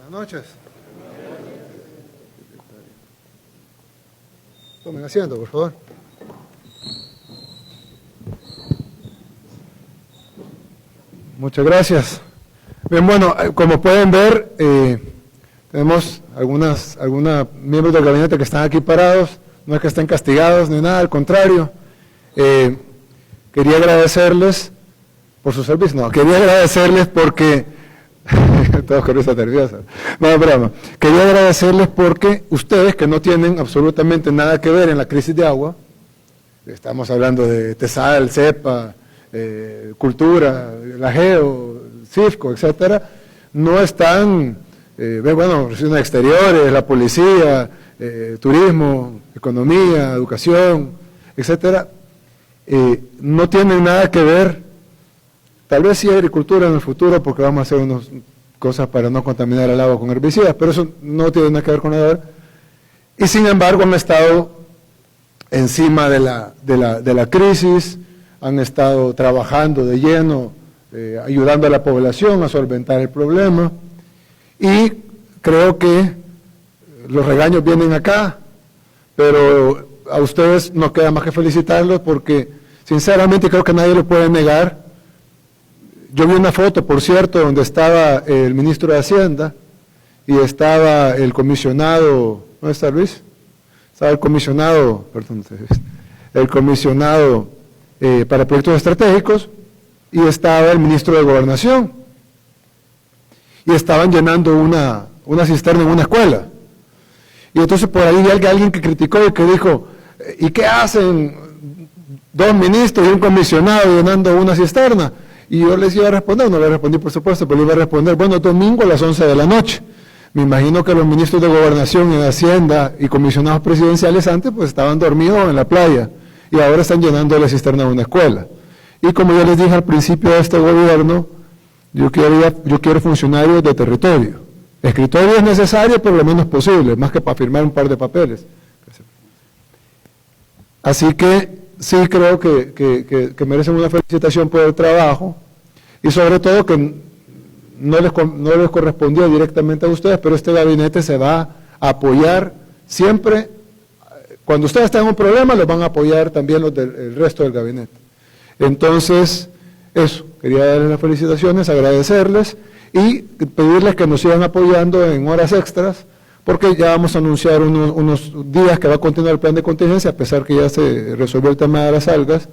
Buenas noches. Tomen asiento, por favor. Muchas gracias. Bien, bueno, como pueden ver, tenemos algunos miembros del gabinete que están aquí parados. No es que estén castigados ni nada, al contrario. Quería agradecerles por su servicio. No, quería agradecerles porque... todos con risa nerviosa. No, broma. Quería agradecerles porque ustedes, que no tienen absolutamente nada que ver en la crisis de agua, estamos hablando de TESAL, CEPA, Cultura, la GEO, CIFCO, etcétera, no están, bueno, relaciones exteriores, la policía, turismo, economía, educación, etcétera, no tienen nada que ver. Tal vez sí agricultura en el futuro, porque vamos a hacer unas cosas para no contaminar el agua con herbicidas, pero eso no tiene nada que ver con nada. Y sin embargo han estado encima de la crisis, han estado trabajando de lleno, ayudando a la población a solventar el problema. Y creo que los regaños vienen acá, pero a ustedes no queda más que felicitarlos porque sinceramente creo que nadie lo puede negar. Yo vi una foto, por cierto, donde estaba el ministro de Hacienda y estaba el comisionado, ¿dónde está Luis? Estaba el comisionado, perdón, el comisionado para proyectos estratégicos y estaba el ministro de Gobernación. Y estaban llenando una cisterna en una escuela. Y entonces por ahí vi alguien que criticó y que dijo, ¿y qué hacen dos ministros y un comisionado llenando una cisterna? Y yo les iba a responder, no le respondí por supuesto, pero le iba a responder, bueno, domingo a las 11 de la noche. Me imagino que los ministros de Gobernación y de Hacienda y comisionados presidenciales antes pues estaban dormidos en la playa y ahora están llenando la cisterna de una escuela. Y como yo les dije al principio de este gobierno, yo quiero funcionarios de territorio. Escritorio es necesario, pero lo menos posible, más que para firmar un par de papeles. Así que sí creo que merecen una felicitación por el trabajo y sobre todo que no les correspondía directamente a ustedes, pero este gabinete se va a apoyar siempre. Cuando ustedes tengan un problema, los van a apoyar también el resto del gabinete. Entonces, eso, quería darles las felicitaciones, agradecerles y pedirles que nos sigan apoyando en horas extras, porque ya vamos a anunciar unos días que va a continuar el plan de contingencia, a pesar que ya se resolvió el tema de las algas,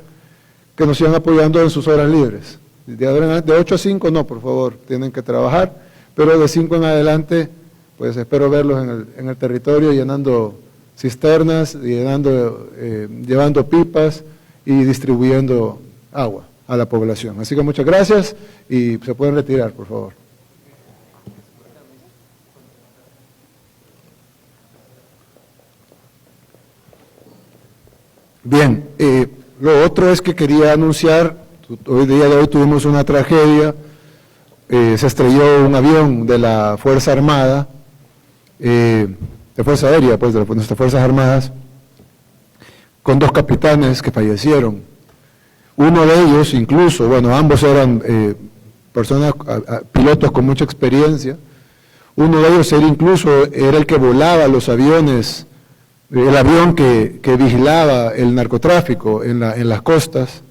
que nos sigan apoyando en sus horas libres. De 8 a 5 no, por favor, tienen que trabajar, pero de 5 en adelante, pues espero verlos en el territorio llenando cisternas, llevando pipas y distribuyendo agua a la población. Así que muchas gracias y se pueden retirar, por favor. Bien, lo otro es que quería anunciar, día de hoy tuvimos una tragedia, se estrelló un avión de la Fuerza Armada, de Fuerza Aérea, pues de nuestras Fuerzas Armadas, con 2 capitanes que fallecieron. Uno de ellos incluso, bueno, ambos eran pilotos con mucha experiencia, uno de ellos era el que volaba los aviones, el avión que vigilaba el narcotráfico en las costas,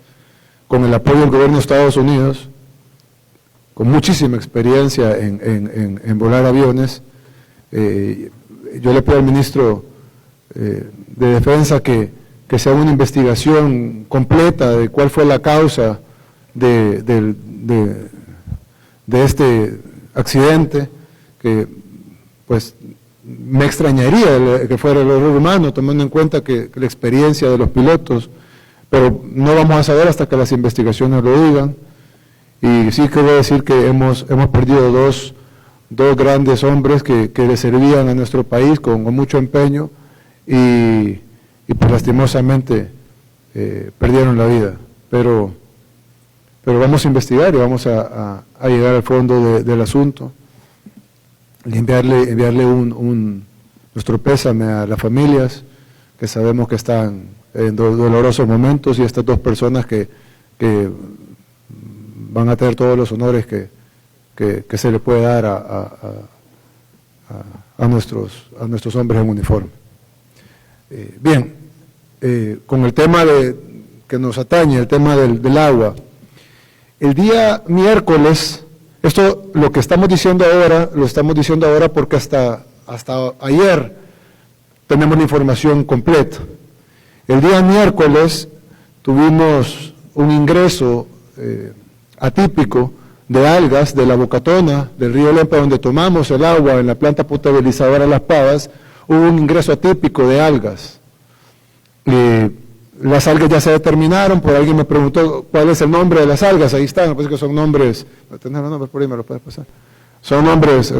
con el apoyo del gobierno de Estados Unidos, con muchísima experiencia en volar aviones. Yo le pido al ministro de Defensa que sea una investigación completa de cuál fue la causa de este accidente, que pues me extrañaría que fuera el error humano, tomando en cuenta que la experiencia de los pilotos, pero no vamos a saber hasta que las investigaciones lo digan. Y sí quiero decir que hemos perdido dos grandes hombres que le servían a nuestro país con mucho empeño y pues lastimosamente perdieron la vida. Pero vamos a investigar y vamos a llegar al fondo del asunto. Y enviarle nuestro pésame a las familias que sabemos que están en dolorosos momentos y estas 2 personas que van a tener todos los honores que se le puede dar a nuestros hombres en uniforme. Bien, con el tema que nos atañe, el tema del agua. El día miércoles, esto lo que estamos diciendo ahora, lo estamos diciendo ahora porque hasta ayer tenemos la información completa. El día miércoles tuvimos un ingreso atípico de algas de la Bocatona, del río Lempa, donde tomamos el agua en la planta potabilizadora Las Pavas. Hubo un ingreso atípico de algas. Las algas ya se determinaron, por alguien me preguntó cuál es el nombre de las algas, ahí están, me parece que son nombres, ¿tenés los nombres por ahí? ¿Me los puedes pasar? Son nombres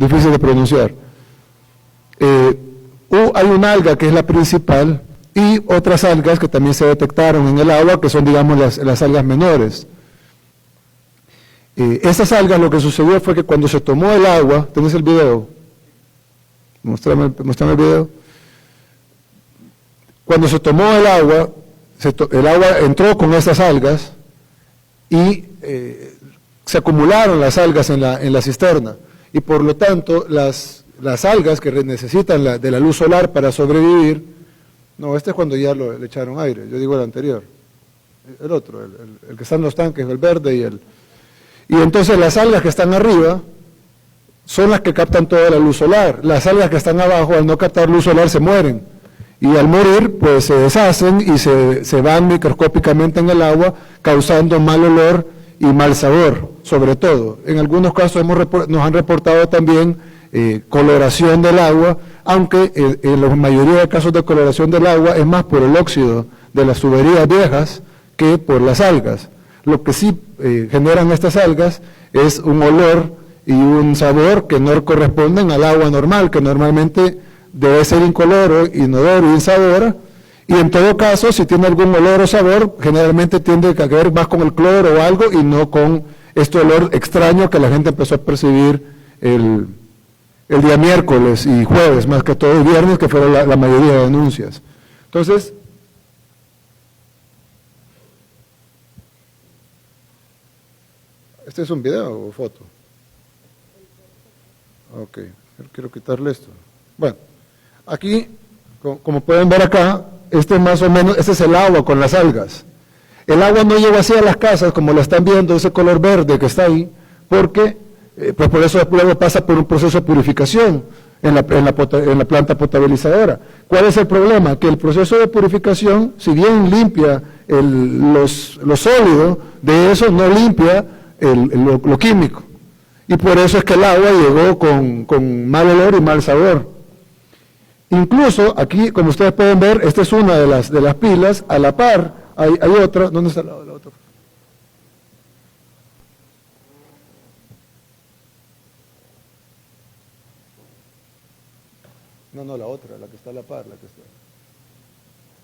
difíciles de pronunciar. Hay una alga que es la principal y otras algas que también se detectaron en el agua, que son, digamos, las algas menores. Esas algas, lo que sucedió fue que cuando se tomó el agua, ¿tenés el video? Mostrame el video. Cuando se tomó el agua entró con esas algas y se acumularon las algas en la cisterna, y por lo tanto las algas que necesitan de la luz solar para sobrevivir, no, este es cuando ya le echaron aire, yo digo el anterior, el otro, el que está en los tanques, el verde y entonces las algas que están arriba son las que captan toda la luz solar. Las algas que están abajo, al no captar luz solar, se mueren, y al morir pues se deshacen y se van microscópicamente en el agua, causando mal olor y mal sabor, sobre todo. En algunos casos nos han reportado también coloración del agua, aunque en la mayoría de casos de coloración del agua es más por el óxido de las tuberías viejas que por las algas. Lo que sí generan estas algas es un olor y un sabor que no corresponden al agua normal, que normalmente debe ser incoloro, inodoro y insabora, y en todo caso, si tiene algún olor o sabor, generalmente tiende a ver más con el cloro o algo, y no con este olor extraño que la gente empezó a percibir el día miércoles y jueves, más que todo el viernes, que fueron la mayoría de denuncias. Entonces, ¿este es un video o foto? Ok, quiero quitarle esto. Bueno, aquí, como pueden ver acá, más o menos, este es el agua con las algas. El agua no llegó así a las casas, como lo están viendo, ese color verde que está ahí, porque pues por eso luego pasa por un proceso de purificación en la planta potabilizadora. ¿Cuál es el problema? Que el proceso de purificación, si bien limpia lo sólido, de eso no limpia lo químico. Y por eso es que el agua llegó con mal olor y mal sabor. Incluso aquí, como ustedes pueden ver, esta es una de las pilas, a la par hay otra. ¿Dónde está la otra? No, la otra, la que está a la par, la que está.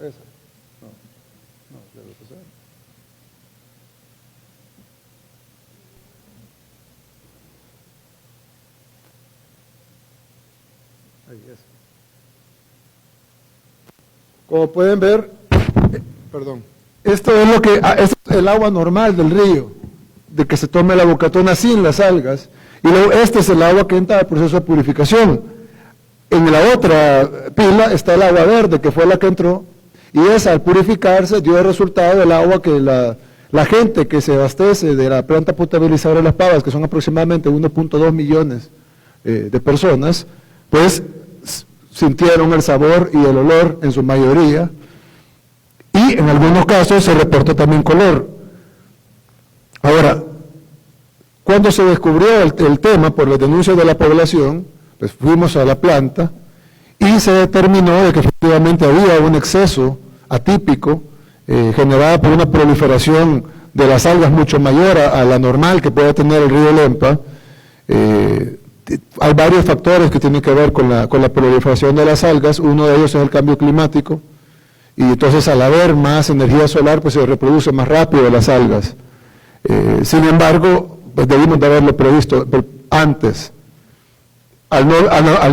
Esa. No, debe pasar. Ahí, esa. Como pueden ver, esto es el agua normal del río, de que se tome la Bocatona sin las algas, y luego este es el agua que entra al proceso de purificación. En la otra pila está el agua verde, que fue la que entró, y esa al purificarse dio el resultado del agua que la gente que se abastece de la planta potabilizadora de Las Pavas, que son aproximadamente 1.2 millones de personas, pues sintieron el sabor y el olor en su mayoría, y en algunos casos se reportó también color. Ahora, cuando se descubrió el tema por las denuncias de la población, pues fuimos a la planta y se determinó de que efectivamente había un exceso atípico generado por una proliferación de las algas mucho mayor a la normal que puede tener el río Lempa. Hay varios factores que tienen que ver con la proliferación de las algas. Uno de ellos es el cambio climático, y entonces al haber más energía solar, pues se reproduce más rápido las algas. Sin embargo, pues debimos de haberlo previsto antes. Al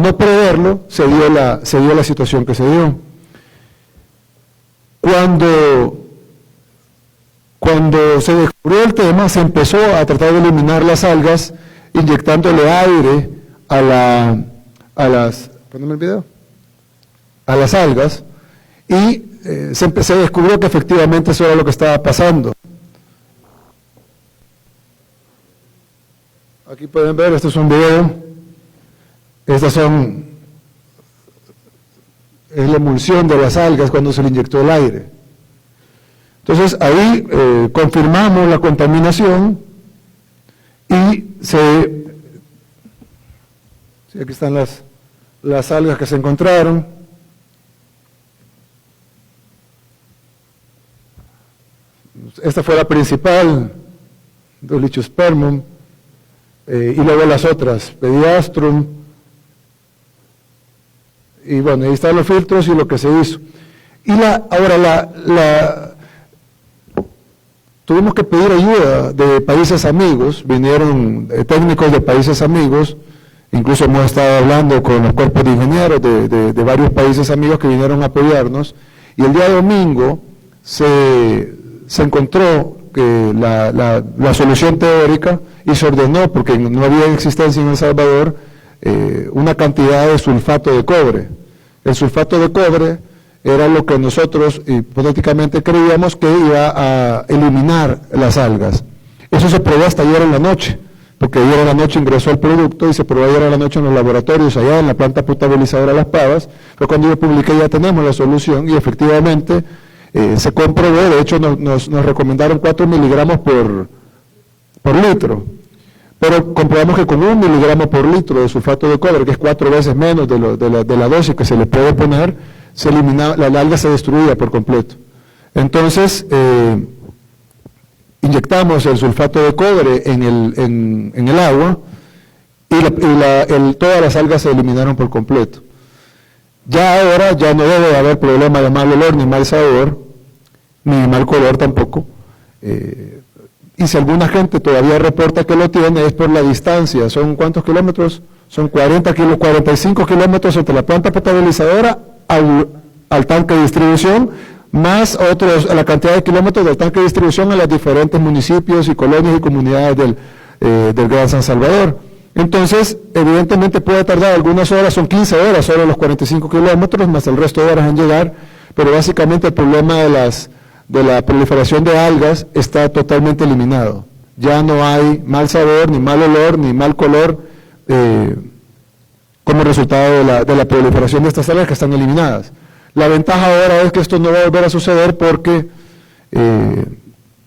no preverlo, se dio la situación que se dio. Cuando se descubrió el tema, se empezó a tratar de eliminar las algas, inyectándole aire a las, poneme el video, a las algas, y se descubrió que efectivamente eso era lo que estaba pasando. Aquí pueden ver, este es un video, estas es la emulsión de las algas cuando se le inyectó el aire. Entonces ahí confirmamos la contaminación y aquí están las algas que se encontraron. Esta fue la principal, Dolichospermum, y luego las otras, Pediastrum, y bueno, ahí están los filtros y lo que se hizo. Y ahora tuvimos que pedir ayuda de países amigos, vinieron técnicos de países amigos, incluso hemos estado hablando con los cuerpos de ingenieros de varios países amigos que vinieron a apoyarnos, y el día domingo se encontró que la solución teórica, y se ordenó, porque no había existencia en El Salvador, una cantidad de sulfato de cobre. El sulfato de cobre era lo que nosotros hipotéticamente creíamos que iba a eliminar las algas. Eso se probó hasta ayer en la noche, porque ayer en la noche ingresó el producto y se probó ayer en la noche en los laboratorios, allá en la planta potabilizadora Las Pavas. Pero cuando yo publiqué ya tenemos la solución y efectivamente se comprobó. De hecho nos recomendaron 4 miligramos por litro, pero comprobamos que con 1 miligramo por litro de sulfato de cobre, que es 4 veces menos de la dosis que se le puede poner, se eliminaba, la alga se destruía por completo. Entonces, inyectamos el sulfato de cobre en el agua y todas las algas se eliminaron por completo. Ya ahora ya no debe de haber problema de mal olor, ni mal sabor, ni mal color tampoco. Y si alguna gente todavía reporta que lo tiene, es por la distancia. ¿Son cuántos kilómetros? Son 45 kilómetros entre la planta potabilizadora al tanque de distribución, más la cantidad de kilómetros del tanque de distribución a los diferentes municipios y colonias y comunidades del Gran San Salvador. Entonces, evidentemente puede tardar algunas horas, son 15 horas solo los 45 kilómetros, más el resto de horas en llegar, pero básicamente el problema de la proliferación de algas está totalmente eliminado. Ya no hay mal sabor, ni mal olor, ni mal color como resultado de la proliferación de estas algas que están eliminadas. La ventaja ahora es que esto no va a volver a suceder porque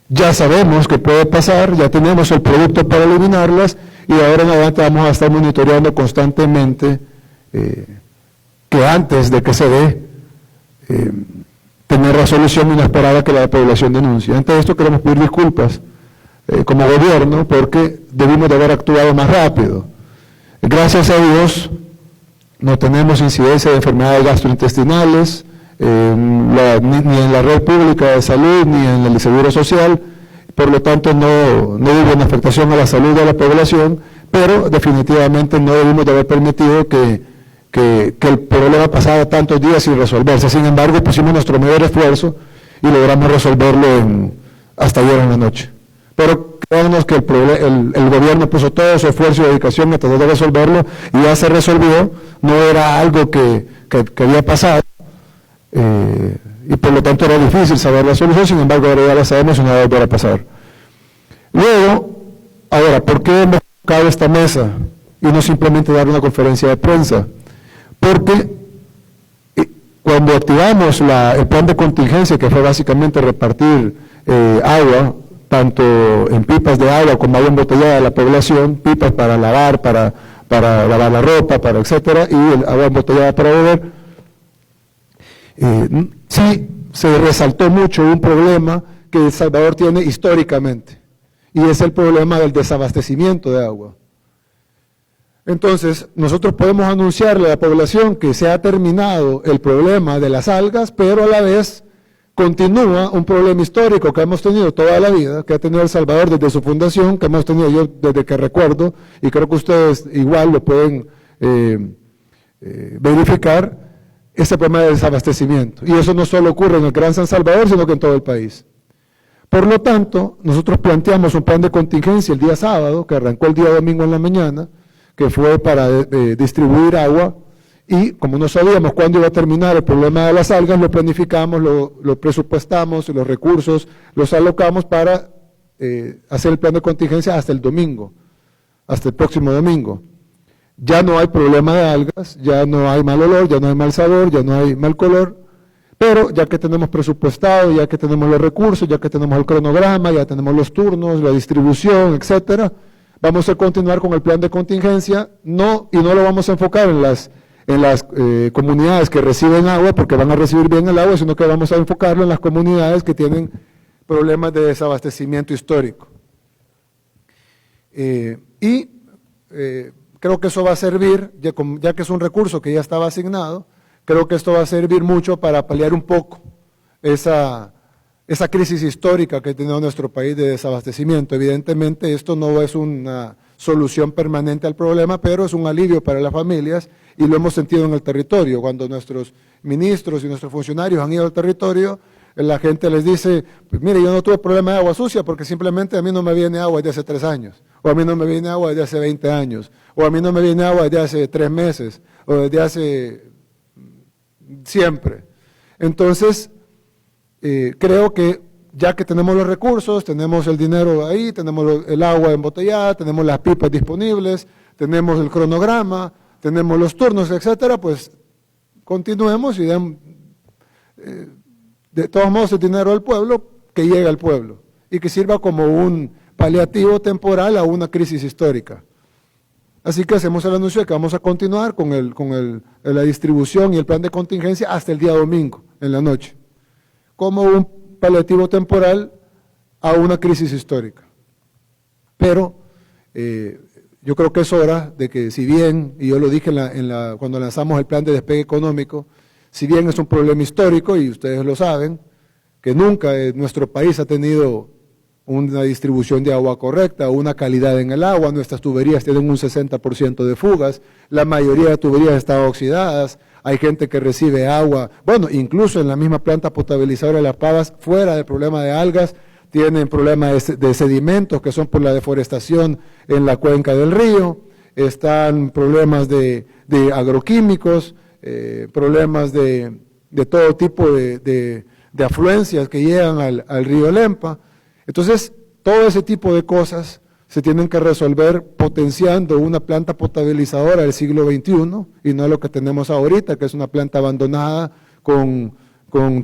ya sabemos que puede pasar, ya tenemos el producto para eliminarlas y ahora en adelante vamos a estar monitoreando constantemente que antes de que se dé tener resolución inesperada que la población denuncia. Ante esto queremos pedir disculpas como gobierno porque debimos de haber actuado más rápido. Gracias a Dios no tenemos incidencia de enfermedades gastrointestinales, ni en la red pública de salud, ni en el seguro social, por lo tanto no hubo una afectación a la salud de la población, pero definitivamente no debimos de haber permitido que el problema pasara tantos días sin resolverse. Sin embargo, pusimos nuestro mayor esfuerzo y logramos resolverlo hasta ayer en la noche. Pero créanos que el gobierno puso todo su esfuerzo y dedicación a tratar de resolverlo y ya se resolvió, no era algo que había pasado y por lo tanto era difícil saber la solución, sin embargo ahora ya la sabemos y no va a volver a pasar. Luego, ahora, ¿por qué hemos buscado esta mesa y no simplemente dar una conferencia de prensa? Porque cuando activamos el plan de contingencia, que fue básicamente repartir agua, tanto en pipas de agua como agua embotellada a la población, pipas para lavar, para lavar la ropa, para etcétera, y el agua embotellada para beber, sí se resaltó mucho un problema que El Salvador tiene históricamente, y es el problema del desabastecimiento de agua. Entonces, nosotros podemos anunciarle a la población que se ha terminado el problema de las algas, pero a la vez continúa un problema histórico que hemos tenido toda la vida, que ha tenido El Salvador desde su fundación, que hemos tenido yo desde que recuerdo, y creo que ustedes igual lo pueden verificar, ese problema de desabastecimiento. Y eso no solo ocurre en el Gran San Salvador, sino que en todo el país. Por lo tanto, nosotros planteamos un plan de contingencia el día sábado, que arrancó el día domingo en la mañana, que fue para distribuir agua, y como no sabíamos cuándo iba a terminar el problema de las algas, lo planificamos, lo presupuestamos, los recursos los alocamos para hacer el plan de contingencia hasta el domingo, hasta el próximo domingo. Ya no hay problema de algas, ya no hay mal olor, ya no hay mal sabor, ya no hay mal color, pero ya que tenemos presupuestado, ya que tenemos los recursos, ya que tenemos el cronograma, ya tenemos los turnos, la distribución, etcétera, vamos a continuar con el plan de contingencia, y no lo vamos a enfocar en las comunidades que reciben agua, porque van a recibir bien el agua, sino que vamos a enfocarlo en las comunidades que tienen problemas de desabastecimiento histórico. Creo que eso va a servir, ya que es un recurso que ya estaba asignado, creo que esto va a servir mucho para paliar un poco esa crisis histórica que ha tenido nuestro país de desabastecimiento. Evidentemente esto no es una solución permanente al problema, pero es un alivio para las familias y lo hemos sentido en el territorio. Cuando nuestros ministros y nuestros funcionarios han ido al territorio, la gente les dice, pues mire, yo no tuve problema de agua sucia porque simplemente a mí no me viene agua desde hace 3 años, o a mí no me viene agua desde hace 20 años, o a mí no me viene agua desde hace 3 meses, o desde hace siempre. Entonces, creo que ya que tenemos los recursos, tenemos el dinero ahí, tenemos el agua embotellada, tenemos las pipas disponibles, tenemos el cronograma, tenemos los turnos, etcétera, pues continuemos y de todos modos el dinero del pueblo que llegue al pueblo y que sirva como un paliativo temporal a una crisis histórica. Así que hacemos el anuncio de que vamos a continuar con la distribución y el plan de contingencia hasta el día domingo, en la noche, como un paliativo temporal a una crisis histórica. Pero yo creo que es hora de que, si bien, y yo lo dije cuando lanzamos el plan de despegue económico, si bien es un problema histórico, y ustedes lo saben, que nunca nuestro país ha tenido una distribución de agua correcta, una calidad en el agua, nuestras tuberías tienen un 60% de fugas, la mayoría de tuberías están oxidadas, hay gente que recibe agua, bueno, incluso en la misma planta potabilizadora de Las Pavas, fuera del problema de algas, tienen problemas de sedimentos que son por la deforestación en la cuenca del río, están problemas de agroquímicos, problemas de todo tipo de afluencias que llegan al río Lempa. Entonces, todo ese tipo de cosas se tienen que resolver potenciando una planta potabilizadora del siglo XXI y no lo que tenemos ahorita, que es una planta abandonada con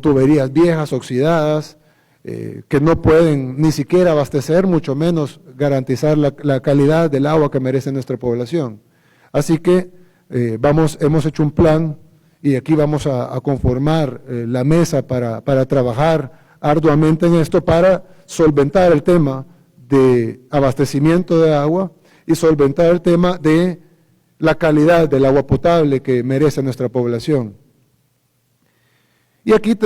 tuberías viejas, oxidadas, que no pueden ni siquiera abastecer, mucho menos garantizar la calidad del agua que merece nuestra población. Así que hemos hecho un plan y aquí vamos a conformar la mesa para trabajar arduamente en esto para solventar el tema de abastecimiento de agua y solventar el tema de la calidad del agua potable que merece nuestra población. Y aquí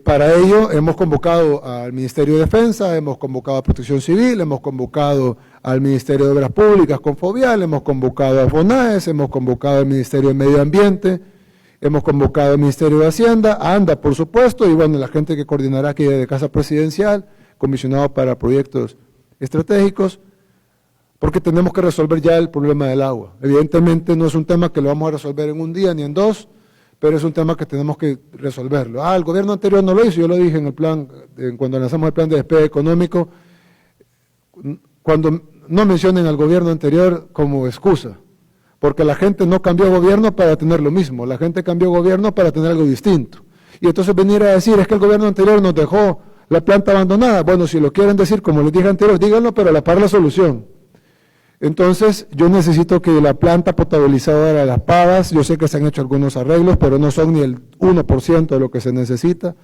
para ello hemos convocado al Ministerio de Defensa, hemos convocado a Protección Civil, hemos convocado al Ministerio de Obras Públicas con Fovial, hemos convocado a FONAES, hemos convocado al Ministerio de Medio Ambiente, hemos convocado al Ministerio de Hacienda, a ANDA por supuesto, y bueno, la gente que coordinará aquí de Casa Presidencial, comisionado para proyectos estratégicos, porque tenemos que resolver ya el problema del agua. Evidentemente no es un tema que lo vamos a resolver en un día ni en 2, pero es un tema que tenemos que resolverlo. El gobierno anterior no lo hizo, yo lo dije en el plan, cuando lanzamos el plan de despegue económico, cuando no mencionen al gobierno anterior como excusa, porque la gente no cambió gobierno para tener lo mismo, la gente cambió gobierno para tener algo distinto. Y entonces venir a decir, es que el gobierno anterior nos dejó la planta abandonada. Bueno, si lo quieren decir, como les dije anterior, díganlo, pero a la par la solución. Entonces, yo necesito que la planta potabilizadora de Las Pavas, yo sé que se han hecho algunos arreglos, pero no son ni el 1% de lo que se necesita.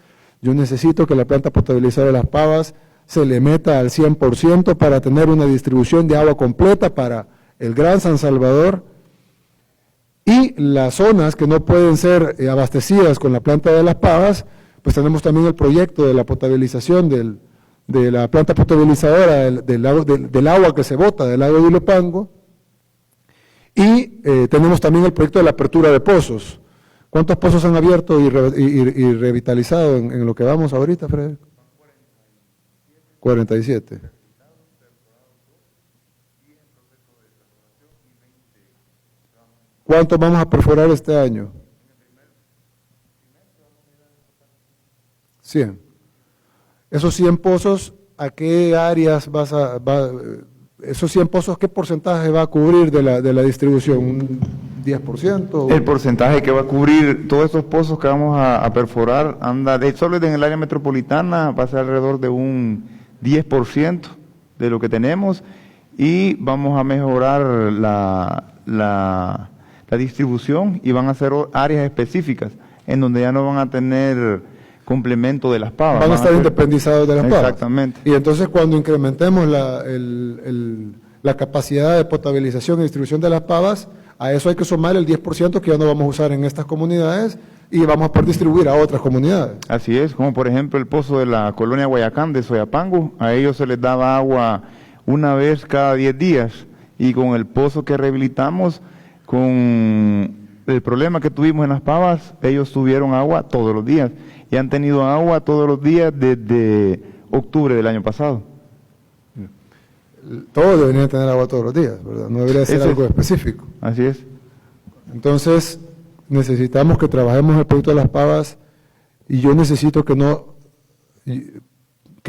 Yo necesito que la planta potabilizadora de Las Pavas se le meta al 100% para tener una distribución de agua completa para el Gran San Salvador. Y las zonas que no pueden ser abastecidas con la planta de Las Pavas, pues tenemos también el proyecto de la potabilización de la planta potabilizadora del agua que se bota del lago de Ilopango, y tenemos también el proyecto de la apertura de pozos. ¿Cuántos pozos han abierto y revitalizado en lo que vamos ahorita, Fred? 47. ¿Cuántos vamos a perforar este año? 100. Esos 100 pozos, ¿a qué áreas esos 100 pozos, qué porcentaje va a cubrir de la distribución? ¿Un 10%? El porcentaje que va a cubrir todos estos pozos que vamos a perforar solo en el área metropolitana va a ser alrededor de un 10% de lo que tenemos, y vamos a mejorar la distribución, y van a ser áreas específicas en donde ya no van a tener complemento de las pavas. Van a estar independizados de las pavas. Exactamente. Y entonces cuando incrementemos la capacidad de potabilización y distribución de las pavas, a eso hay que sumar el 10% que ya no vamos a usar en estas comunidades y vamos a poder distribuir a otras comunidades. Así es, como por ejemplo el pozo de la colonia Guayacán de Soyapango, a ellos se les daba agua una vez cada 10 días, y con el pozo que rehabilitamos, con el problema que tuvimos en las pavas, ellos tuvieron agua todos los días, y han tenido agua todos los días desde octubre del año pasado. Todos deberían tener agua todos los días, ¿verdad? No debería ser algo específico. Así es. Entonces, necesitamos que trabajemos el proyecto de las pavas, y yo necesito que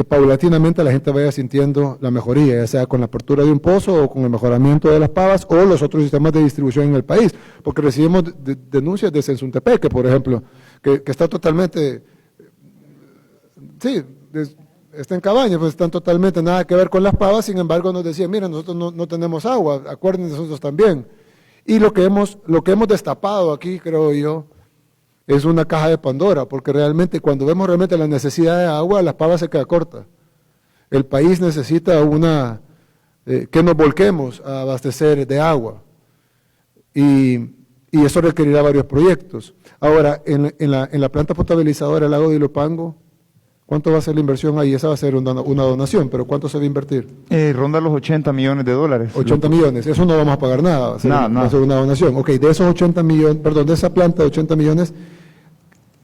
paulatinamente la gente vaya sintiendo la mejoría, ya sea con la apertura de un pozo o con el mejoramiento de las pavas o los otros sistemas de distribución en el país, porque recibimos denuncias de Sensuntepeque, por ejemplo, que está totalmente, está en cabaña, pues están totalmente nada que ver con las pavas. Sin embargo nos decían, mira, nosotros no tenemos agua, acuérdense nosotros también. Y lo que hemos destapado aquí, creo yo, es una caja de Pandora, porque realmente cuando vemos realmente la necesidad de agua, las pavas se queda corta. El país necesita que nos volquemos a abastecer de agua, y eso requerirá varios proyectos. Ahora, en la planta potabilizadora del lago de Ilopango, ¿cuánto va a ser la inversión ahí? Esa va a ser una donación, pero ¿cuánto se va a invertir? Ronda los $80 millones. 80 millones, eso no vamos a pagar nada, va a ser una donación. Ok, de esos 80 millones, perdón, de esa planta de 80 millones,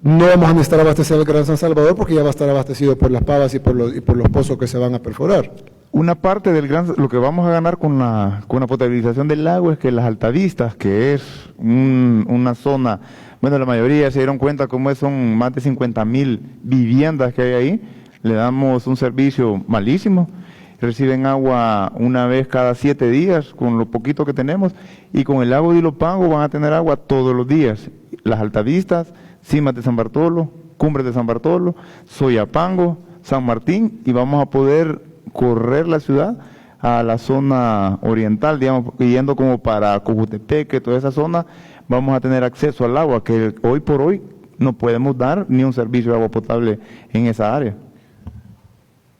no vamos a necesitar abastecer el Gran San Salvador, porque ya va a estar abastecido por las pavas y por los pozos que se van a perforar. Una parte lo que vamos a ganar con la potabilización del lago es que las Altavistas, que es una zona, bueno, la mayoría se dieron cuenta cómo son más de 50,000 viviendas que hay ahí, le damos un servicio malísimo, reciben agua una vez cada 7 días con lo poquito que tenemos, y con el lago de Ilopango van a tener agua todos los días. Las Altavistas, Cimas de San Bartolo, Cumbres de San Bartolo, Soyapango, San Martín, y vamos a poder correr la ciudad a la zona oriental, digamos, yendo como para Cojutepeque, toda esa zona, vamos a tener acceso al agua, que hoy por hoy no podemos dar ni un servicio de agua potable en esa área.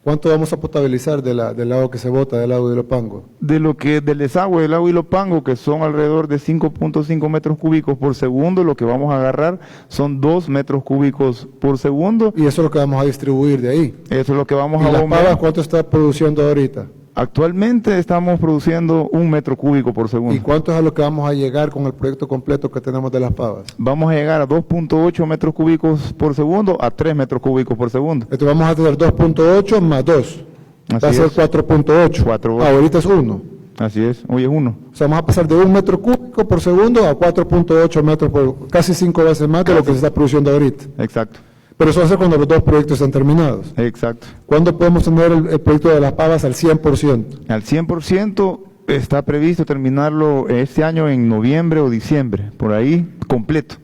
¿Cuánto vamos a potabilizar del agua que se bota del lago de Ilopango? Del desagüe del lago de Ilopango, que son alrededor de 5.5 metros cúbicos por segundo, lo que vamos a agarrar son 2 metros cúbicos por segundo. Y eso es lo que vamos a distribuir de ahí. Eso es lo que vamos a bombear. ¿Y las pavas cuánto está produciendo ahorita? Actualmente estamos produciendo 1 metro cúbico por segundo. ¿Y cuánto es a lo que vamos a llegar con el proyecto completo que tenemos de las pavas? Vamos a llegar a 2.8 metros cúbicos por segundo a 3 metros cúbicos por segundo. Entonces vamos a tener 2.8 más 2. Va a ser 4.8. Ahorita es 1. Así es, hoy es 1. O sea, vamos a pasar de 1 metro cúbico por segundo a 4.8 metros por, casi 5 veces más de lo que se está produciendo ahorita. Exacto. Pero eso va a ser cuando los dos proyectos estén terminados. Exacto. ¿Cuándo podemos tener el proyecto de las pavas al 100%? Al 100% está previsto terminarlo este año en noviembre o diciembre, por ahí, completo.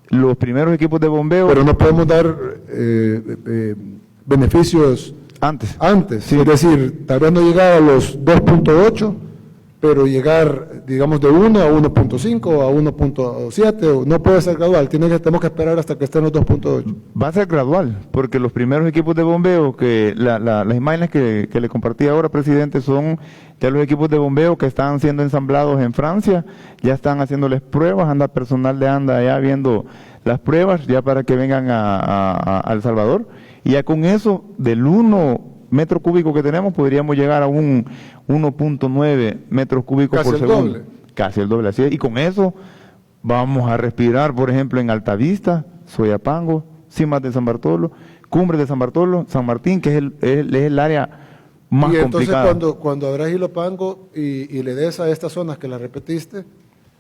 Los primeros equipos de bombeo... Pero no podemos dar beneficios antes. Sí. Es decir, tal vez no llegar a los 2.8, pero llegar, digamos, de 1 a 1.5 o a 1.7, no puede ser gradual, tenemos que esperar hasta que estén los 2.8. Va a ser gradual, porque los primeros equipos de bombeo, que las imágenes que le compartí ahora, presidente, son ya los equipos de bombeo que están siendo ensamblados en Francia, ya están haciéndoles pruebas, anda personal de ANDA ya viendo las pruebas, ya para que vengan a El Salvador, y ya con eso, del 1 metro cúbico que tenemos, podríamos llegar a un 1.9 metros cúbicos por segundo. Casi el doble, así es. Y con eso vamos a respirar, por ejemplo, en Altavista, Soyapango, Cimas de San Bartolo, Cumbres de San Bartolo, San Martín, que es el área más complicada. Y entonces cuando abras Ilopango y le des a estas zonas que las repetiste,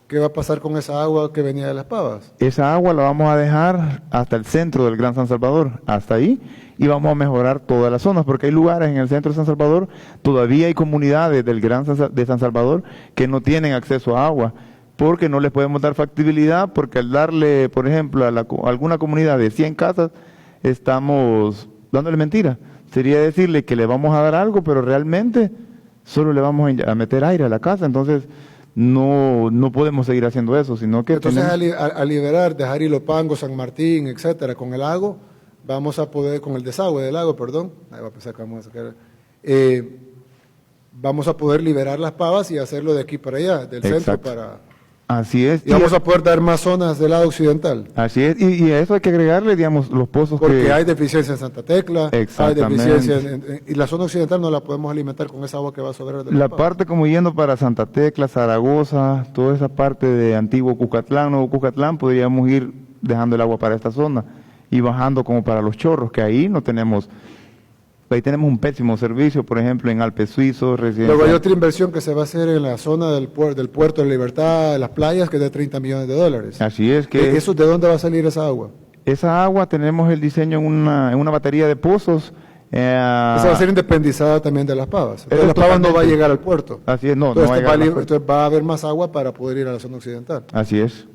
¿qué va a pasar con esa agua que venía de Las Pavas? Esa agua la vamos a dejar hasta el centro del Gran San Salvador, hasta ahí, y vamos a mejorar todas las zonas, porque hay lugares en el centro de San Salvador, todavía hay comunidades del de San Salvador que no tienen acceso a agua, porque no les podemos dar factibilidad, porque al darle, por ejemplo, a alguna comunidad de 100 casas, estamos dándole mentira. Sería decirle que le vamos a dar algo, pero realmente solo le vamos a meter aire a la casa, entonces no podemos seguir haciendo eso, sino que entonces a liberar, dejar Ilopango, San Martín, etcétera, con el lago, vamos a poder, con el desagüe del lago, perdón, ahí va a pensar que vamos a sacar, vamos a poder liberar Las Pavas y hacerlo de aquí para allá, del centro para... Así es. Y vamos a poder dar más zonas del lado occidental. Así es, y a eso hay que agregarle, digamos, los pozos porque hay deficiencia en Santa Tecla, hay deficiencia y la zona occidental no la podemos alimentar con esa agua que va a sobrar. La parte como yendo para Santa Tecla, Zaragoza, toda esa parte de antiguo Cucatlán, Nuevo Cucatlán, podríamos ir dejando el agua para esta zona y bajando como para los Chorros, que ahí no tenemos... Ahí tenemos un pésimo servicio, por ejemplo, en Alpes Suizos. Luego hay otra inversión que se va a hacer en la zona del Puerto de Libertad, las playas, que es de $30 millones. Así es que... ¿Eso de dónde va a salir esa agua? Esa agua tenemos el diseño en una batería de pozos. Esa va a ser independizada también de Las Pavas. Entonces, Las Pavas no va a llegar al puerto. Así es, entonces va a haber más agua para poder ir a la zona occidental. Así es.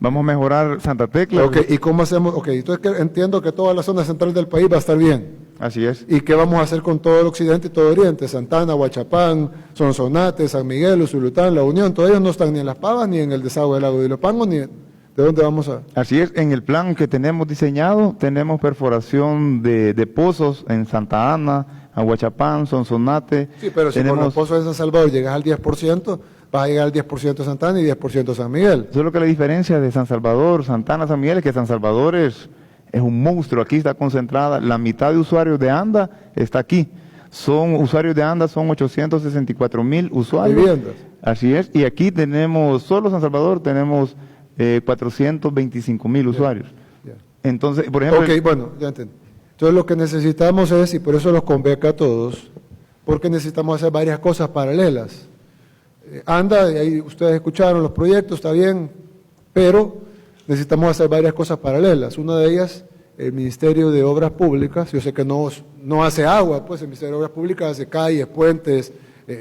Vamos a mejorar Santa Tecla. Ok, ¿y cómo hacemos? Ok, entonces entiendo que toda la zona central del país va a estar bien. Así es. ¿Y qué vamos a hacer con todo el occidente y todo el oriente? Santana, Huachapán, Sonsonate, San Miguel, Usulután, La Unión, todos ellos no están ni en Las Pavas, ni en el desagüe del lago de Ilopango, ni... ¿De dónde vamos a...? Así es, en el plan que tenemos diseñado, tenemos perforación de pozos en Santa Ana, Aguachapán, Sonsonate. Sí, pero si con los pozos de San Salvador llegas al 10%, vas a llegar al 10% de Santana y 10% de San Miguel. Solo que la diferencia de San Salvador, Santana, San Miguel, es que San Salvador es un monstruo. Aquí está concentrada, la mitad de usuarios de ANDA está aquí. Usuarios de ANDA son 864,000 usuarios. Viviendas. Así es, y aquí tenemos, solo San Salvador, tenemos 425,000 usuarios. Yeah. Entonces, por ejemplo... Ok, bueno, ya entiendo. Entonces lo que necesitamos es, y por eso los convoca a todos, porque necesitamos hacer varias cosas paralelas. ANDA, ahí ustedes escucharon los proyectos, está bien, pero necesitamos hacer varias cosas paralelas. Una de ellas, el Ministerio de Obras Públicas, yo sé que no hace agua, pues el Ministerio de Obras Públicas hace calles, puentes,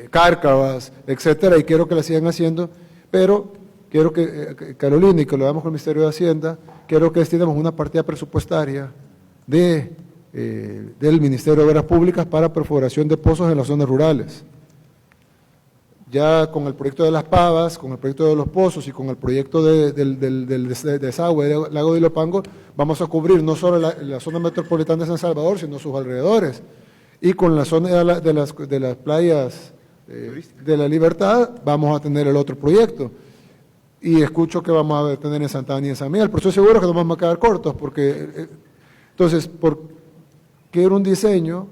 cárcavas, etcétera, y quiero que la sigan haciendo, pero quiero que Carolina, y que lo hagamos con el Ministerio de Hacienda, quiero que destinemos una partida presupuestaria del Ministerio de Obras Públicas para perforación de pozos en las zonas rurales. Ya con el proyecto de Las Pavas, con el proyecto de los pozos y con el proyecto del desagüe del lago de Ilopango, vamos a cubrir no solo la zona metropolitana de San Salvador, sino sus alrededores. Y con la zona de las playas de la Libertad, vamos a tener el otro proyecto. Y escucho que vamos a tener en Santa Ana y en San Miguel, pero estoy seguro que nos vamos a quedar cortos, porque, entonces, quiero un diseño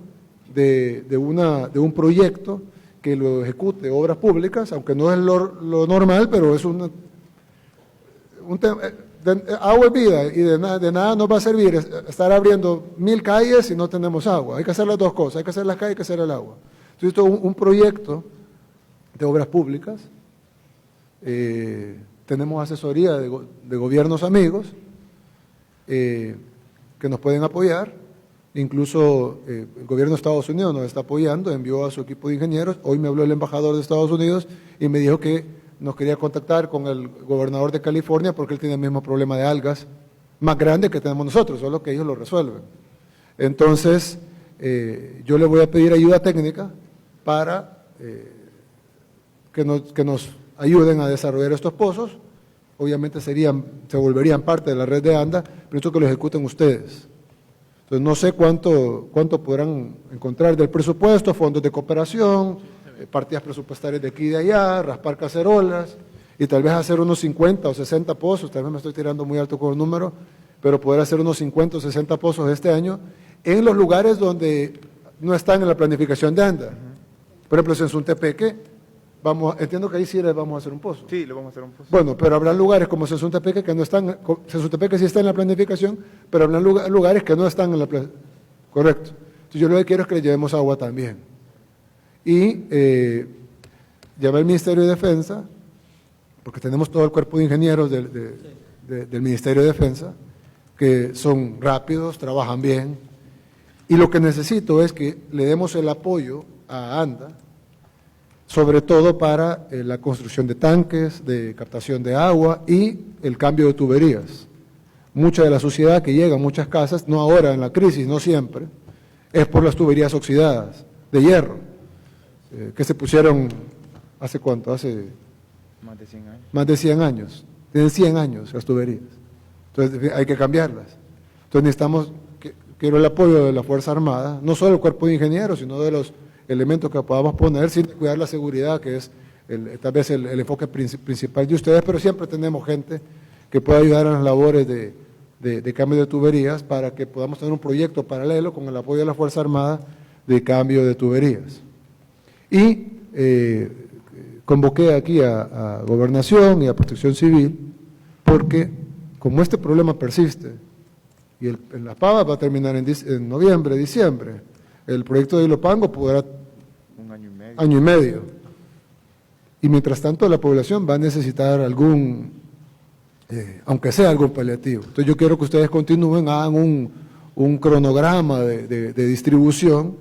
de un proyecto que lo ejecute Obras Públicas, aunque no es lo normal, pero es un tema, agua es vida, y de nada nos va a servir estar abriendo 1000 calles si no tenemos agua. Hay que hacer las dos cosas, hay que hacer las calles y hay que hacer el agua. Entonces, esto es un proyecto de Obras Públicas, tenemos asesoría de gobiernos amigos que nos pueden apoyar. Incluso el gobierno de Estados Unidos nos está apoyando, envió a su equipo de ingenieros. Hoy me habló el embajador de Estados Unidos y me dijo que nos quería contactar con el gobernador de California porque él tiene el mismo problema de algas más grande que tenemos nosotros, solo que ellos lo resuelven. Entonces, yo le voy a pedir ayuda técnica para que nos ayuden a desarrollar estos pozos. Obviamente se volverían parte de la red de ANDA, pero esto que lo ejecuten ustedes. Entonces, no sé cuánto podrán encontrar del presupuesto, fondos de cooperación, partidas presupuestarias de aquí y de allá, raspar cacerolas, y tal vez hacer unos 50 o 60 pozos, tal vez me estoy tirando muy alto con el número, pero poder hacer unos 50 o 60 pozos este año en los lugares donde no están en la planificación de ANDA. Por ejemplo, en Sensuntepeque, entiendo que ahí sí les vamos a hacer un pozo. Sí, le vamos a hacer un pozo. Bueno, pero habrá lugares como Sensuntepeque que no están, Sensuntepeque sí está en la planificación, pero habrá lugares que no están en la planificación. Correcto. Entonces yo lo que quiero es que le llevemos agua también. Y llamé al Ministerio de Defensa porque tenemos todo el cuerpo de ingenieros del Ministerio de Defensa, que son rápidos, trabajan bien, y lo que necesito es que le demos el apoyo a ANDA, sobre todo para la construcción de tanques, de captación de agua y el cambio de tuberías. Mucha de la suciedad que llega a muchas casas, no ahora en la crisis, no siempre, es por las tuberías oxidadas de hierro, que se pusieron ¿hace cuánto? Hace Más de 100 años. más de 100 años. Tienen 100 años las tuberías. Entonces hay que cambiarlas. Entonces necesitamos, quiero el apoyo de la Fuerza Armada, no solo el cuerpo de ingenieros, sino de los elementos que podamos poner, sin cuidar la seguridad, que es tal vez el enfoque principal de ustedes, pero siempre tenemos gente que puede ayudar en las labores de cambio de tuberías para que podamos tener un proyecto paralelo con el apoyo de la Fuerza Armada de cambio de tuberías. Y convoqué aquí a Gobernación y a Protección Civil, porque como este problema persiste, y en Las Pavas va a terminar en noviembre, diciembre, el proyecto de Ilopango podrá Un año y medio. año y medio. Y mientras tanto la población va a necesitar algún, aunque sea algún paliativo. Entonces yo quiero que ustedes continúen, hagan un cronograma de distribución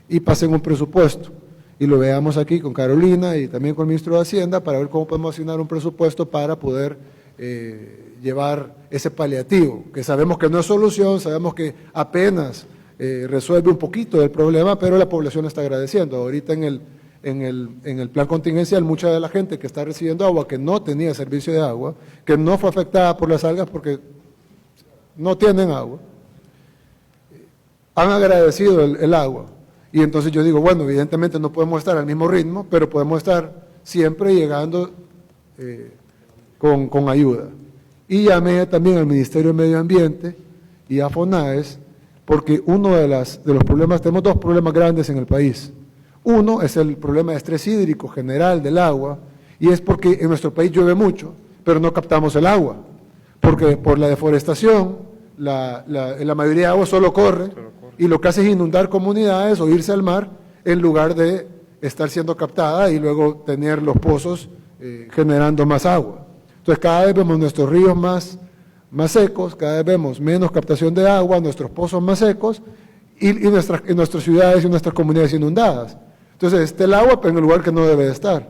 y pasen un presupuesto. Y lo veamos aquí con Carolina y también con el ministro de Hacienda para ver cómo podemos asignar un presupuesto para poder llevar ese paliativo, que sabemos que no es solución, sabemos que apenas resuelve un poquito del problema, pero la población está agradeciendo. Ahorita en el plan contingencial, mucha de la gente que está recibiendo agua, que no tenía servicio de agua, que no fue afectada por las algas porque no tienen agua, han agradecido el agua. Y entonces yo digo, bueno, evidentemente no podemos estar al mismo ritmo, pero podemos estar siempre llegando con ayuda. Y llamé también al Ministerio de Medio Ambiente y a FONAES, porque uno de los problemas, tenemos dos problemas grandes en el país. Uno es el problema de estrés hídrico general del agua, y es porque en nuestro país llueve mucho, pero no captamos el agua, porque por la deforestación, la mayoría de agua solo corre, y lo que hace es inundar comunidades o irse al mar, en lugar de estar siendo captada y luego tener los pozos generando más agua. Entonces cada vez vemos nuestros ríos más secos, cada vez vemos menos captación de agua, nuestros pozos más secos y nuestras ciudades y nuestras comunidades inundadas. Entonces está el agua pero en el lugar que no debe de estar.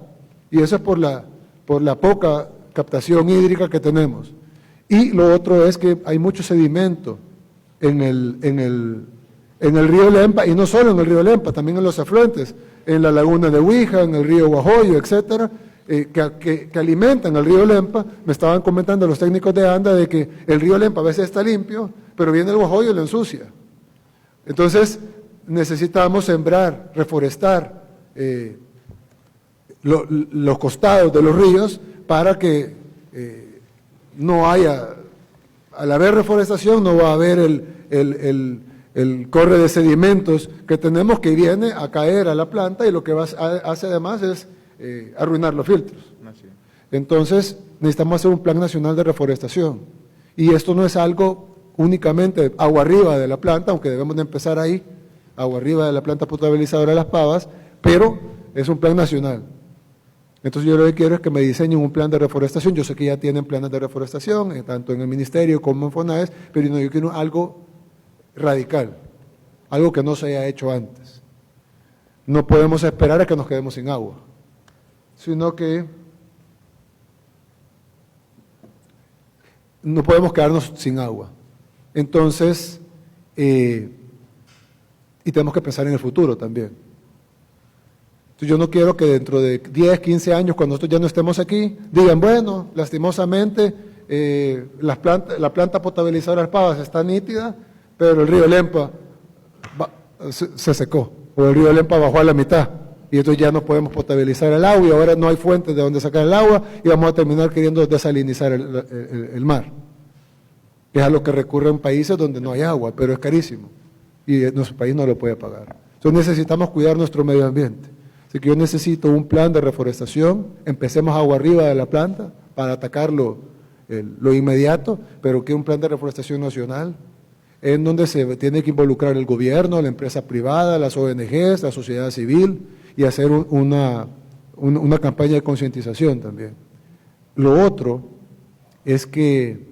Y eso es por la poca captación hídrica que tenemos. Y lo otro es que hay mucho sedimento en el río Lempa, y no solo en el río Lempa, también en los afluentes, en la laguna de Huija, en el río Guajoyo, etcétera, que alimentan al río Lempa. Me estaban comentando los técnicos de ANDA de que el río Lempa a veces está limpio, pero viene el Guajoyo y lo ensucia. Entonces necesitamos sembrar, reforestar los costados de los ríos para que no haya, al haber reforestación no va a haber el corre de sedimentos que tenemos, que viene a caer a la planta y lo que hace además es arruinar los filtros. Entonces necesitamos hacer un plan nacional de reforestación, y esto no es algo únicamente agua arriba de la planta, aunque debemos de empezar ahí, agua arriba de la planta potabilizadora de Las Pavas, pero es un plan nacional. Entonces yo lo que quiero es que me diseñen un plan de reforestación. Yo sé que ya tienen planes de reforestación, tanto en el Ministerio como en FONAES, pero no, yo quiero algo radical, algo que no se haya hecho antes. No podemos esperar a que nos quedemos sin agua, sino que no podemos quedarnos sin agua. Entonces, y tenemos que pensar en el futuro también. Entonces, yo no quiero que dentro de 10, 15 años, cuando nosotros ya no estemos aquí, digan, bueno, lastimosamente, la planta potabilizadora de Las Pavas está nítida, pero el río Lempa se secó, o el río Lempa bajó a la mitad, y entonces ya no podemos potabilizar el agua, y ahora no hay fuentes de donde sacar el agua, y vamos a terminar queriendo desalinizar el mar. Es a lo que recurre en países donde no hay agua, pero es carísimo, y nuestro país no lo puede pagar. Entonces necesitamos cuidar nuestro medio ambiente. Así que yo necesito un plan de reforestación, empecemos agua arriba de la planta para atacar lo inmediato, pero que un plan de reforestación nacional, en donde se tiene que involucrar el gobierno, la empresa privada, las ONGs, la sociedad civil, y hacer una campaña de concientización también. Lo otro es que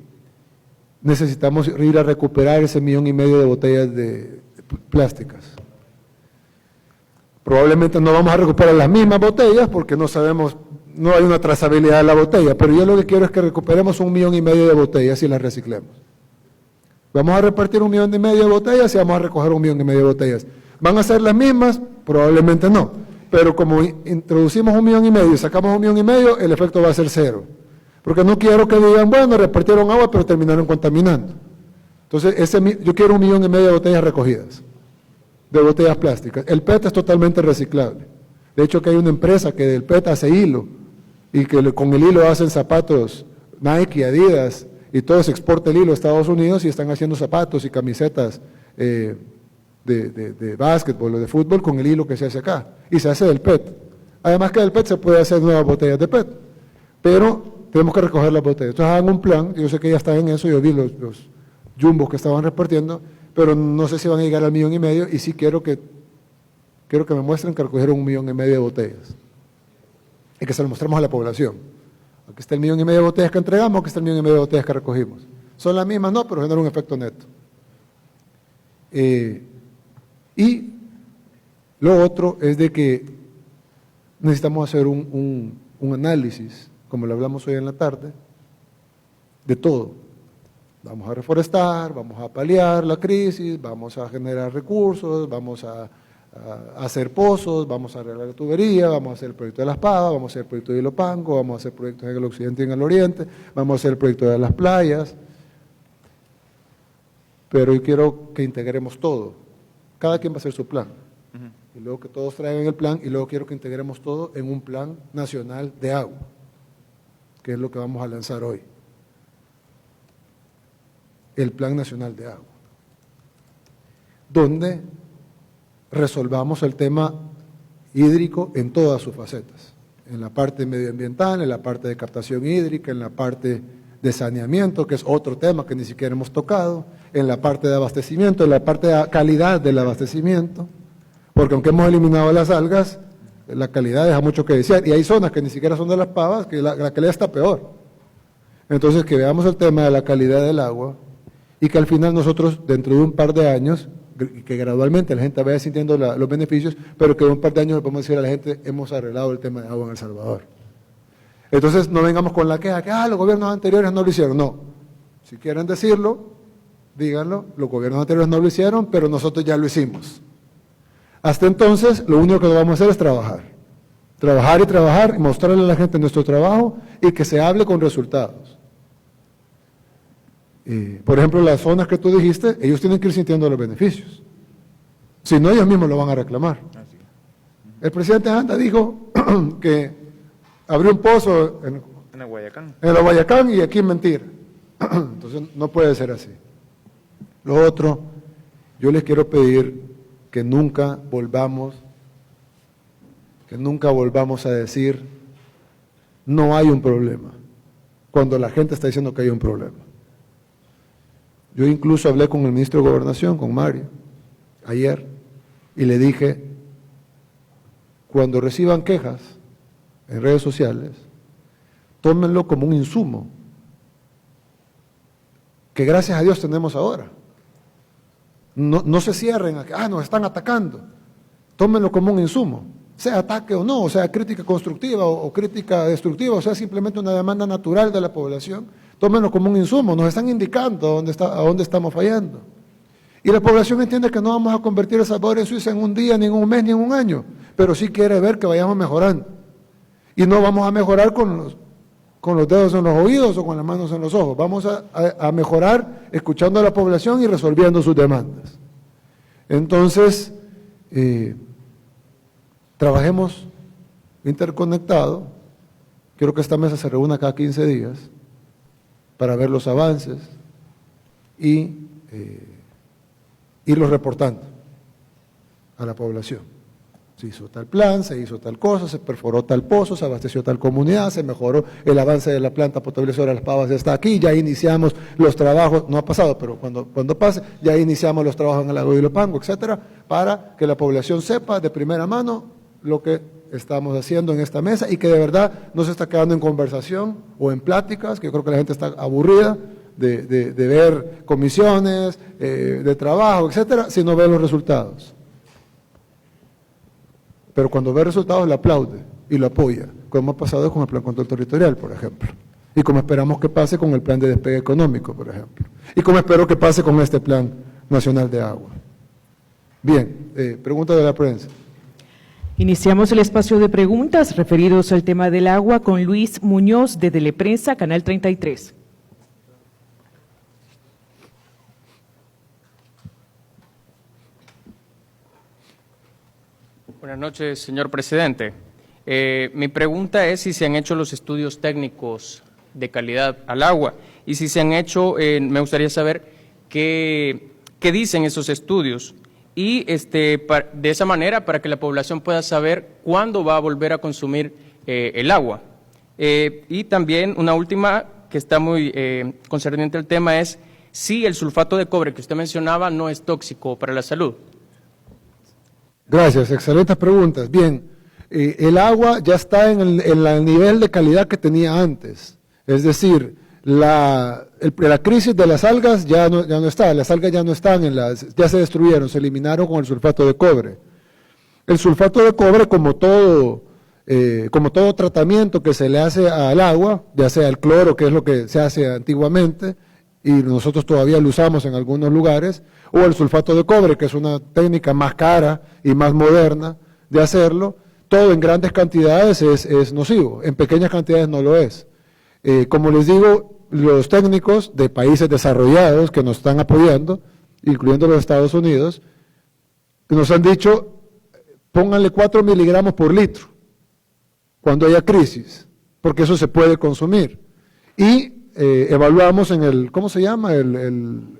necesitamos ir a recuperar ese 1,5 millones de botellas de plásticas. Probablemente no vamos a recuperar las mismas botellas porque no sabemos, no hay una trazabilidad de la botella, pero yo lo que quiero es que recuperemos 1,5 millones de botellas y las reciclemos. Vamos a repartir 1,5 millones de botellas y vamos a recoger 1,5 millones de botellas. ¿Van a ser las mismas? Probablemente no, pero como introducimos 1,5 millones y sacamos 1,5 millones, el efecto va a ser cero. Porque no quiero que digan, bueno, repartieron agua, pero terminaron contaminando. Entonces, yo quiero 1,5 millones de botellas recogidas, de botellas plásticas. El PET es totalmente reciclable. De hecho, que hay una empresa que del PET hace hilo, y que con el hilo hacen zapatos Nike, Adidas, y todo se exporta el hilo a Estados Unidos y están haciendo zapatos y camisetas de básquetbol o de fútbol con el hilo que se hace acá. Y se hace del PET. Además que del PET se puede hacer nuevas botellas de PET. Pero tenemos que recoger las botellas. Entonces hagan un plan, yo sé que ya están en eso, yo vi los jumbos que estaban repartiendo, pero no sé si van a llegar al 1,5 millones y sí quiero que me muestren que recogieron 1,5 millones de botellas y que se lo mostremos a la población. Aquí está el 1,5 millones de botellas que entregamos, aquí está el 1,5 millones de botellas que recogimos. Son las mismas, no, pero generan un efecto neto. Y lo otro es de que necesitamos hacer un análisis, como lo hablamos hoy en la tarde, de todo. Vamos a reforestar, vamos a paliar la crisis, vamos a generar recursos, vamos a hacer pozos, vamos a arreglar la tubería, vamos a hacer el proyecto de las Pavas, vamos a hacer el proyecto de Ilopango, vamos a hacer proyectos en el occidente y en el oriente, vamos a hacer el proyecto de las playas, pero yo quiero que integremos todo. Cada quien va a hacer su plan. Y luego que todos traigan el plan, y luego quiero que integremos todo en un plan nacional de agua, que es lo que vamos a lanzar hoy. El Plan Nacional de Agua, donde resolvamos el tema hídrico en todas sus facetas, en la parte medioambiental, en la parte de captación hídrica, en la parte de saneamiento, que es otro tema que ni siquiera hemos tocado, en la parte de abastecimiento, en la parte de calidad del abastecimiento, porque aunque hemos eliminado las algas, la calidad deja mucho que desear, y hay zonas que ni siquiera son de las Pavas, que la calidad está peor. Entonces, que veamos el tema de la calidad del agua, y que al final nosotros, dentro de un par de años, que gradualmente la gente vaya sintiendo los beneficios, pero que en un par de años le podemos decir a la gente, hemos arreglado el tema de agua en El Salvador. Entonces, no vengamos con la queja que los gobiernos anteriores no lo hicieron. No, si quieren decirlo, díganlo, los gobiernos anteriores no lo hicieron, pero nosotros ya lo hicimos. Hasta entonces, lo único que vamos a hacer es trabajar. Trabajar y trabajar, y mostrarle a la gente nuestro trabajo y que se hable con resultados. Por ejemplo, las zonas que tú dijiste, ellos tienen que ir sintiendo los beneficios. Si no, ellos mismos lo van a reclamar. El presidente Anda dijo que abrió un pozo en el Guayacán y aquí es mentira. Entonces, no puede ser así. Lo otro, yo les quiero pedir que nunca volvamos a decir no hay un problema, cuando la gente está diciendo que hay un problema. Yo incluso hablé con el ministro de Gobernación, con Mario, ayer, y le dije, cuando reciban quejas en redes sociales, tómenlo como un insumo, que gracias a Dios tenemos ahora. No se cierren a que, nos están atacando. Tómenlo como un insumo, sea ataque o no, o sea crítica constructiva o crítica destructiva, o sea simplemente una demanda natural de la población. Tómenlo como un insumo, nos están indicando a dónde estamos fallando. Y la población entiende que no vamos a convertir a El Salvador en Suiza en un día, ni en un mes, ni en un año, pero sí quiere ver que vayamos mejorando. Y no vamos a mejorar con los dedos en los oídos o con las manos en los ojos, vamos a mejorar escuchando a la población y resolviendo sus demandas. Entonces, trabajemos interconectado. Quiero que esta mesa se reúna cada 15 días para ver los avances y irlos reportando a la población. Se hizo tal plan, se hizo tal cosa, se perforó tal pozo, se abasteció tal comunidad, se mejoró el avance de la planta potabilizadora de Las Pavas, ya está aquí, ya iniciamos los trabajos, no ha pasado, pero cuando pase, ya iniciamos los trabajos en el lago de Ilopango, etcétera, para que la población sepa de primera mano lo que estamos haciendo en esta mesa y que de verdad no se está quedando en conversación o en pláticas, que yo creo que la gente está aburrida de ver comisiones, de trabajo, etcétera, sino ver los resultados. Pero cuando ve resultados le aplaude y lo apoya, como ha pasado con el Plan Control Territorial, por ejemplo, y como esperamos que pase con el Plan de Despegue Económico, por ejemplo, y como espero que pase con este Plan Nacional de Agua. Bien, pregunta de la prensa. Iniciamos el espacio de preguntas referidos al tema del agua con Luis Muñoz de Teleprensa, Canal 33. Buenas noches, señor presidente. Mi pregunta es si se han hecho los estudios técnicos de calidad al agua y si se han hecho, me gustaría saber qué dicen esos estudios y de esa manera para que la población pueda saber cuándo va a volver a consumir el agua. Y también una última que está muy concerniente al tema es si el sulfato de cobre que usted mencionaba no es tóxico para la salud. Gracias, excelentes preguntas. Bien, el agua ya está en el nivel de calidad que tenía antes. Es decir, la crisis de las algas ya no está, las algas ya no están, ya se destruyeron, se eliminaron con el sulfato de cobre. El sulfato de cobre, como todo tratamiento que se le hace al agua, ya sea el cloro, que es lo que se hace antiguamente, y nosotros todavía lo usamos en algunos lugares, o el sulfato de cobre, que es una técnica más cara y más moderna de hacerlo, todo en grandes cantidades es nocivo, en pequeñas cantidades no lo es. Como les digo, los técnicos de países desarrollados que nos están apoyando, incluyendo los Estados Unidos, nos han dicho, pónganle 4 miligramos por litro cuando haya crisis, porque eso se puede consumir. Y evaluamos en el, ¿cómo se llama? En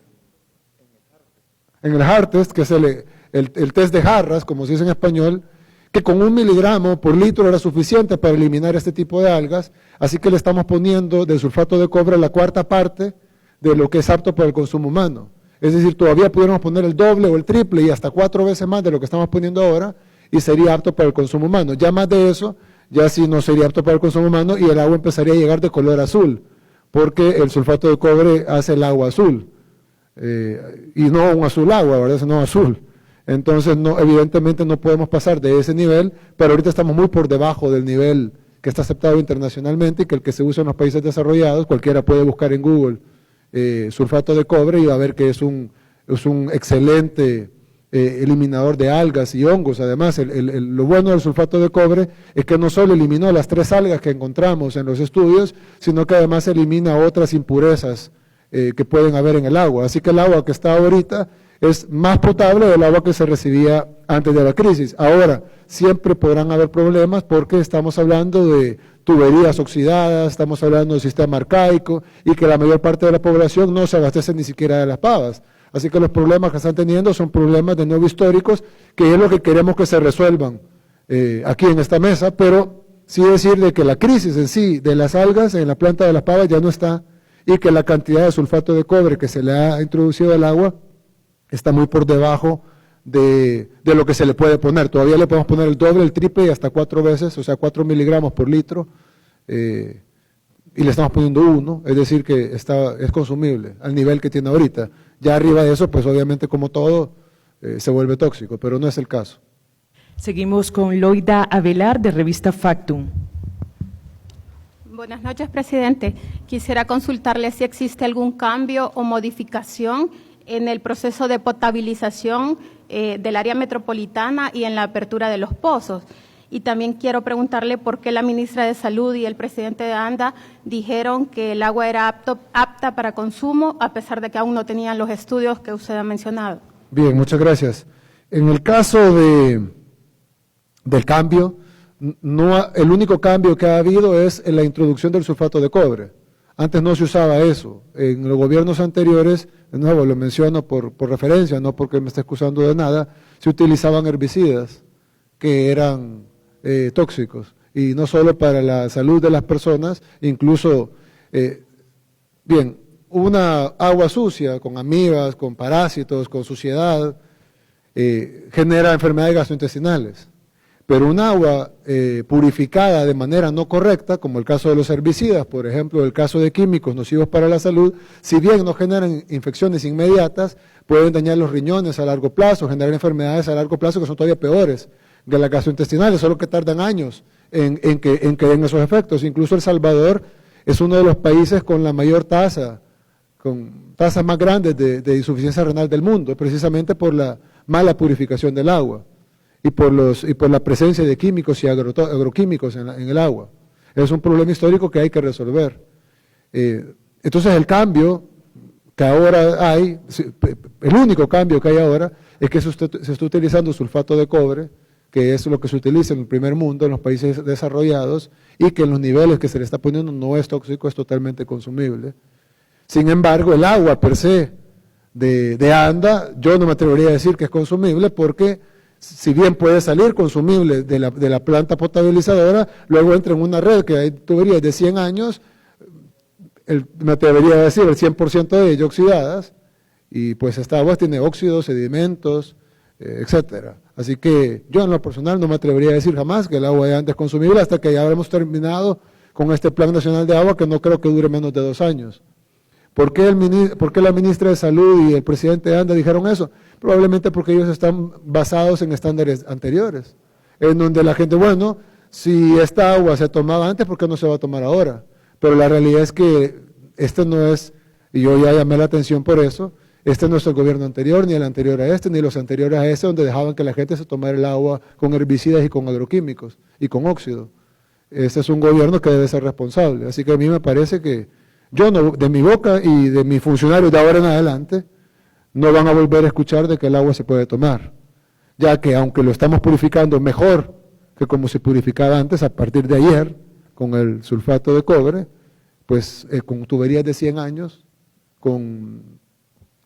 el HART test, que es el test de jarras, como se dice en español, que con 1 miligramo por litro era suficiente para eliminar este tipo de algas, así que le estamos poniendo de sulfato de cobre la 4ª parte de lo que es apto para el consumo humano. Es decir, todavía pudiéramos poner el doble o el triple y hasta 4 veces más de lo que estamos poniendo ahora y sería apto para el consumo humano. Ya más de eso, ya sí no sería apto para el consumo humano y el agua empezaría a llegar de color azul, porque el sulfato de cobre hace el agua azul, y no un azul agua, ¿verdad? Sino azul. Entonces, no, evidentemente no podemos pasar de ese nivel, pero ahorita estamos muy por debajo del nivel que está aceptado internacionalmente y que el que se usa en los países desarrollados, cualquiera puede buscar en Google sulfato de cobre y va a ver que es un excelente eliminador de algas y hongos. Además, lo bueno del sulfato de cobre es que no solo eliminó las 3 algas que encontramos en los estudios, sino que además elimina otras impurezas que pueden haber en el agua. Así que el agua que está ahorita es más potable del agua que se recibía antes de la crisis. Ahora, siempre podrán haber problemas porque estamos hablando de tuberías oxidadas, estamos hablando de sistema arcaico y que la mayor parte de la población no se abastece ni siquiera de las pavas. Así que los problemas que están teniendo son problemas de nuevo históricos, que es lo que queremos que se resuelvan aquí en esta mesa, pero sí decir de que la crisis en sí de las algas en la planta de las pavas ya no está y que la cantidad de sulfato de cobre que se le ha introducido al agua está muy por debajo de lo que se le puede poner. Todavía le podemos poner el doble, el triple y hasta 4 veces, o sea, 4 miligramos por litro, y le estamos poniendo 1, es decir, que es consumible al nivel que tiene ahorita. Ya arriba de eso, pues obviamente como todo, se vuelve tóxico, pero no es el caso. Seguimos con Loida Avelar de Revista Factum. Buenas noches, presidente. Quisiera consultarle si existe algún cambio o modificación en el proceso de potabilización del área metropolitana y en la apertura de los pozos. Y también quiero preguntarle por qué la ministra de Salud y el presidente de ANDA dijeron que el agua era apta para consumo, a pesar de que aún no tenían los estudios que usted ha mencionado. Bien, muchas gracias. En el caso del cambio, el único cambio que ha habido es en la introducción del sulfato de cobre. Antes no se usaba eso. En los gobiernos anteriores, de nuevo lo menciono por referencia, no porque me esté excusando de nada, se utilizaban herbicidas que eran tóxicos, y no solo para la salud de las personas, incluso, bien, una agua sucia, con amibas, con parásitos, con suciedad, genera enfermedades gastrointestinales. Pero un agua purificada de manera no correcta, como el caso de los herbicidas, por ejemplo, el caso de químicos nocivos para la salud, si bien no generan infecciones inmediatas, pueden dañar los riñones a largo plazo, generar enfermedades a largo plazo que son todavía peores que las gastrointestinales, solo que tardan años en que den esos efectos. Incluso El Salvador es uno de los países con la mayor tasa, con tasas más grandes de insuficiencia renal del mundo, precisamente por la mala purificación del agua y por la presencia de químicos y agroquímicos en el agua. Es un problema histórico que hay que resolver. Entonces el cambio que ahora hay, el único cambio que hay ahora es que se está utilizando sulfato de cobre, que es lo que se utiliza en el primer mundo, en los países desarrollados, y que en los niveles que se le está poniendo no es tóxico, es totalmente consumible. Sin embargo, el agua per se de ANDA, yo no me atrevería a decir que es consumible, porque si bien puede salir consumible de la planta potabilizadora, luego entra en una red que hay tuberías de 100 años, me atrevería a decir el 100% de ellas oxidadas, y pues esta agua tiene óxidos, sedimentos, etcétera. Así que yo en lo personal no me atrevería a decir jamás que el agua de ANDA es consumible hasta que ya habremos terminado con este Plan Nacional de Agua, que no creo que dure menos de 2 años. ¿Por qué la ministra de Salud y el presidente de ANDA dijeron eso? Probablemente porque ellos están basados en estándares anteriores, en donde la gente, bueno, si esta agua se tomaba antes, ¿por qué no se va a tomar ahora? Pero la realidad es que este no es, y yo ya llamé la atención por eso, este no es el gobierno anterior, ni el anterior a este, ni los anteriores a ese, donde dejaban que la gente se tomara el agua con herbicidas y con agroquímicos y con óxido. Este es un gobierno que debe ser responsable. Así que a mí me parece que yo, no, de mi boca y de mis funcionarios de ahora en adelante, no van a volver a escuchar de que el agua se puede tomar, ya que aunque lo estamos purificando mejor que como se purificaba antes, a partir de ayer, con el sulfato de cobre, pues con tuberías de 100 años,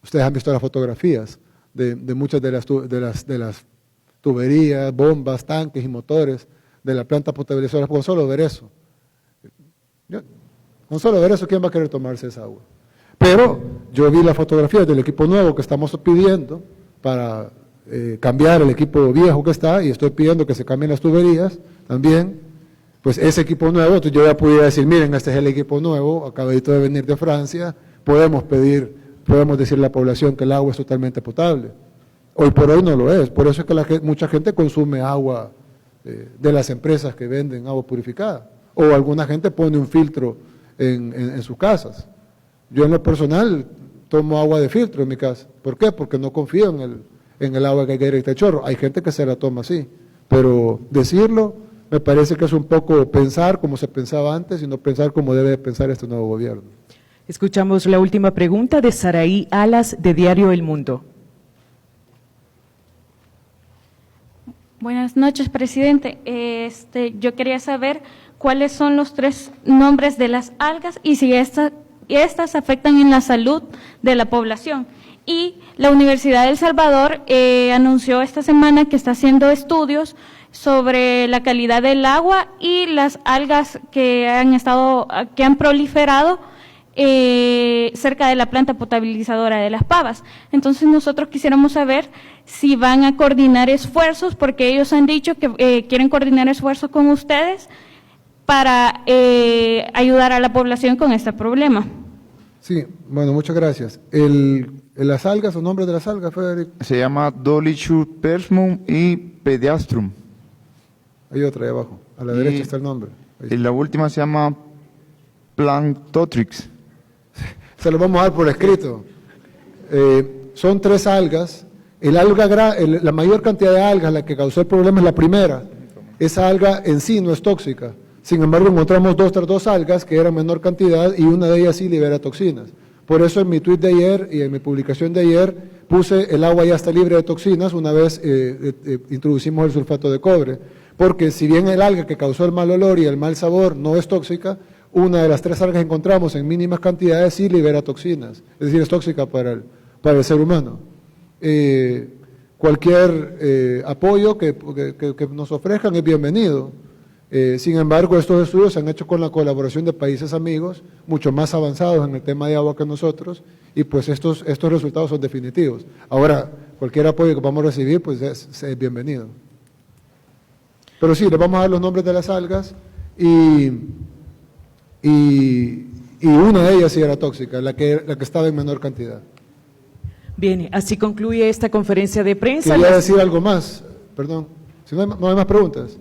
ustedes han visto las fotografías de muchas de las tuberías, bombas, tanques y motores de la planta potabilizadora, con solo ver eso. Con solo ver eso, ¿quién va a querer tomarse esa agua? Pero yo vi las fotografías del equipo nuevo que estamos pidiendo para cambiar el equipo viejo que está, y estoy pidiendo que se cambien las tuberías también. Pues ese equipo nuevo, entonces yo ya pudiera decir, miren, este es el equipo nuevo, acabadito de venir de Francia, podemos decirle a la población que el agua es totalmente potable. Hoy por hoy no lo es, por eso es que mucha gente consume agua de las empresas que venden agua purificada, o alguna gente pone un filtro en sus casas. Yo en lo personal tomo agua de filtro en mi casa. ¿Por qué? Porque no confío en el agua que cae directa del chorro. Hay gente que se la toma así, pero decirlo me parece que es un poco pensar como se pensaba antes y no pensar como debe pensar este nuevo gobierno. Escuchamos la última pregunta de Saraí Alas, de Diario El Mundo. Buenas noches, presidente. Yo quería saber cuáles son los 3 nombres de las algas y si estas afectan en la salud de la población. Y la Universidad de El Salvador anunció esta semana que está haciendo estudios sobre la calidad del agua y las algas que han proliferado cerca de la planta potabilizadora de Las Pavas. Entonces nosotros quisiéramos saber si van a coordinar esfuerzos, porque ellos han dicho que quieren coordinar esfuerzos con ustedes para ayudar a la población con este problema. Sí, bueno, muchas gracias. Las algas, ¿o nombre de las algas, Federico? Se llama Dolichospermum y Pediastrum. Hay otra ahí abajo, a la derecha está el nombre. Ahí. Y la última se llama Planctotrix. Se lo vamos a dar por escrito. Son 3 algas. La mayor cantidad de algas, la que causó el problema es la primera. Esa alga en sí no es tóxica. Sin embargo, encontramos otras 2 algas que eran menor cantidad y una de ellas sí libera toxinas. Por eso en mi tuit de ayer y en mi publicación de ayer puse el agua ya está libre de toxinas una vez introducimos el sulfato de cobre. Porque si bien el alga que causó el mal olor y el mal sabor no es tóxica, una de las 3 algas que encontramos en mínimas cantidades sí libera toxinas, es decir, es tóxica para el ser humano. Cualquier apoyo que nos ofrezcan es bienvenido. Sin embargo, estos estudios se han hecho con la colaboración de países amigos, mucho más avanzados en el tema de agua que nosotros, y pues estos resultados son definitivos. Ahora, cualquier apoyo que vamos a recibir, pues es bienvenido. Pero sí, les vamos a dar los nombres de las algas y una de ellas sí era tóxica, la que estaba en menor cantidad. Bien, así concluye esta conferencia de prensa. Quería decir algo más, perdón, si no hay más preguntas.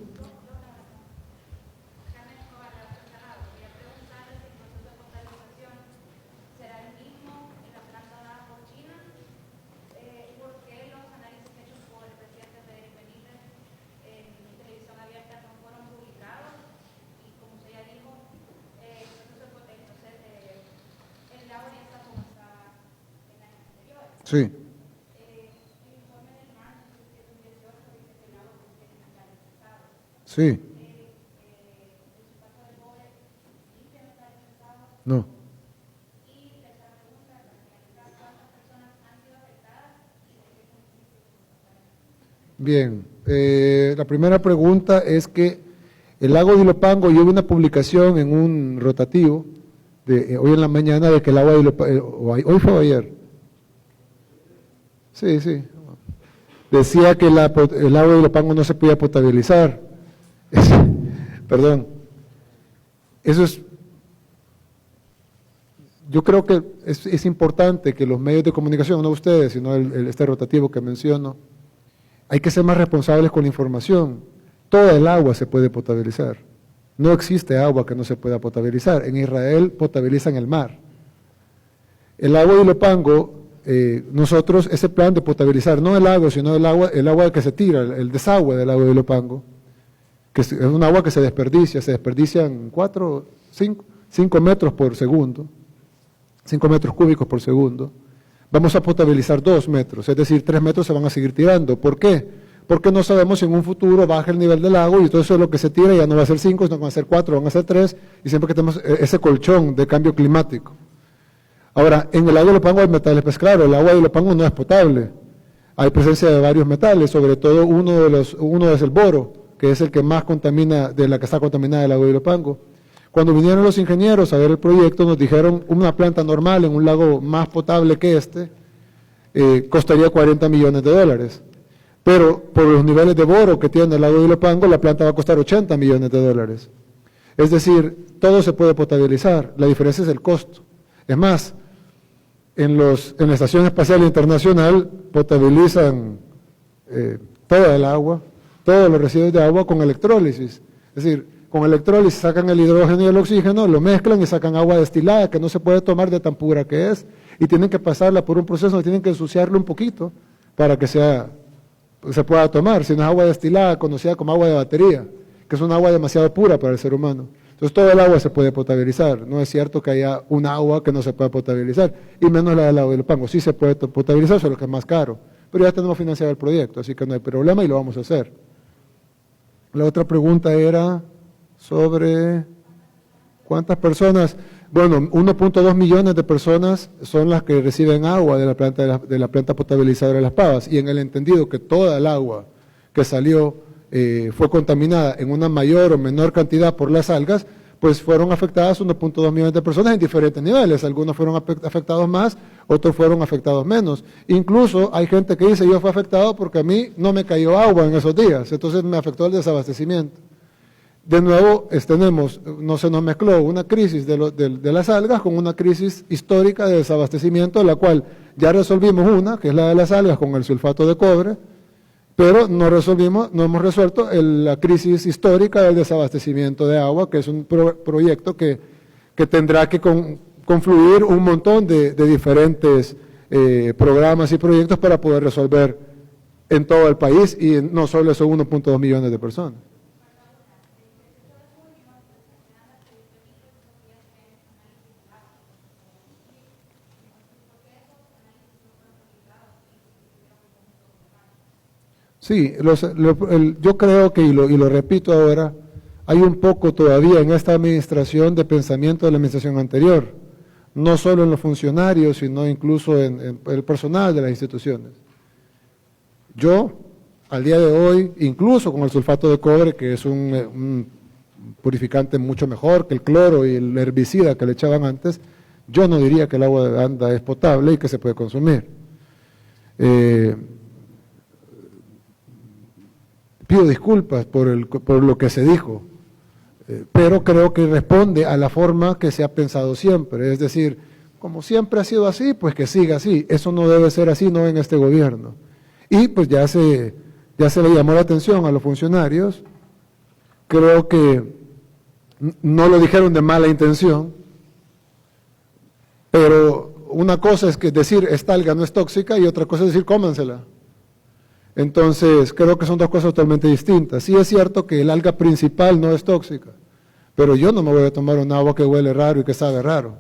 Sí. Sí. No. Bien, la primera pregunta es que el lago de Ilopango, yo vi una publicación en un rotativo de hoy en la mañana de que el agua de Ilopango, hoy fue o ayer. Sí, sí. Decía que el agua de Ilopango no se podía potabilizar. Perdón. Eso es. Yo creo que es importante que los medios de comunicación, no ustedes, sino este rotativo que menciono, hay que ser más responsables con la información. Toda el agua se puede potabilizar. No existe agua que no se pueda potabilizar. En Israel potabilizan el mar. El agua de Ilopango. Nosotros, ese plan de potabilizar, no el lago, sino el agua que se tira, el desagüe del agua de Ilopango, que es un agua que se desperdicia en 5 metros por segundo, 5 metros cúbicos por segundo, vamos a potabilizar 2 metros, es decir, 3 metros se van a seguir tirando. ¿Por qué? Porque no sabemos si en un futuro baja el nivel del lago y todo eso lo que se tira ya no va a ser 5, sino que van a ser 4, van a ser 3, y siempre que tenemos ese colchón de cambio climático. Ahora, en el agua de Ilopango hay metales, pues claro, el agua de Ilopango no es potable. Hay presencia de varios metales, sobre todo uno es el boro, que es el que más contamina, de la que está contaminada el agua de Ilopango. Cuando vinieron los ingenieros a ver el proyecto, nos dijeron una planta normal en un lago más potable que este, costaría $40 millones. Pero por los niveles de boro que tiene el lago de Ilopango, la planta va a costar $80 millones. Es decir, todo se puede potabilizar, la diferencia es el costo. Es más, en la Estación Espacial Internacional potabilizan toda el agua, todos los residuos de agua con electrólisis. Es decir, con electrólisis sacan el hidrógeno y el oxígeno, lo mezclan y sacan agua destilada que no se puede tomar de tan pura que es, y tienen que pasarla por un proceso, tienen que ensuciarlo un poquito para que se pueda tomar, si no es agua destilada, conocida como agua de batería, que es un agua demasiado pura para el ser humano. Entonces todo el agua se puede potabilizar, no es cierto que haya un agua que no se pueda potabilizar, y menos la del agua de Ilopango, sí se puede potabilizar, solo que es más caro, pero ya tenemos financiado el proyecto, así que no hay problema y lo vamos a hacer. La otra pregunta era sobre cuántas personas, bueno, 1.2 millones de personas son las que reciben agua de la planta potabilizadora de Las Pavas, y en el entendido que toda el agua que salió fue contaminada en una mayor o menor cantidad por las algas, pues fueron afectadas 1.2 millones de personas en diferentes niveles. Algunos fueron afectados más, otros fueron afectados menos. Incluso hay gente que dice, yo fui afectado porque a mí no me cayó agua en esos días, entonces me afectó el desabastecimiento. De nuevo, no se nos mezcló una crisis de las algas con una crisis histórica de desabastecimiento, la cual ya resolvimos una, que es la de las algas con el sulfato de cobre, pero no hemos resuelto la crisis histórica del desabastecimiento de agua, que es un proyecto que tendrá que confluir un montón de diferentes programas y proyectos para poder resolver en todo el país, y no solo son 1.2 millones de personas. Sí, yo creo que, y lo repito ahora, hay un poco todavía en esta administración de pensamiento de la administración anterior, no solo en los funcionarios, sino incluso en el personal de las instituciones. Yo, al día de hoy, incluso con el sulfato de cobre, que es un purificante mucho mejor que el cloro y el herbicida que le echaban antes, yo no diría que el agua de Anda es potable y que se puede consumir. pido disculpas por lo que se dijo, pero creo que responde a la forma que se ha pensado siempre, es decir, como siempre ha sido así, pues que siga así, eso no debe ser así, no en este gobierno. Y pues ya se le llamó la atención a los funcionarios, creo que no lo dijeron de mala intención, pero una cosa es que decir esta alga no es tóxica y otra cosa es decir cómansela. Entonces, creo que son dos cosas totalmente distintas. Sí es cierto que el alga principal no es tóxica, pero yo no me voy a tomar un agua que huele raro y que sabe raro.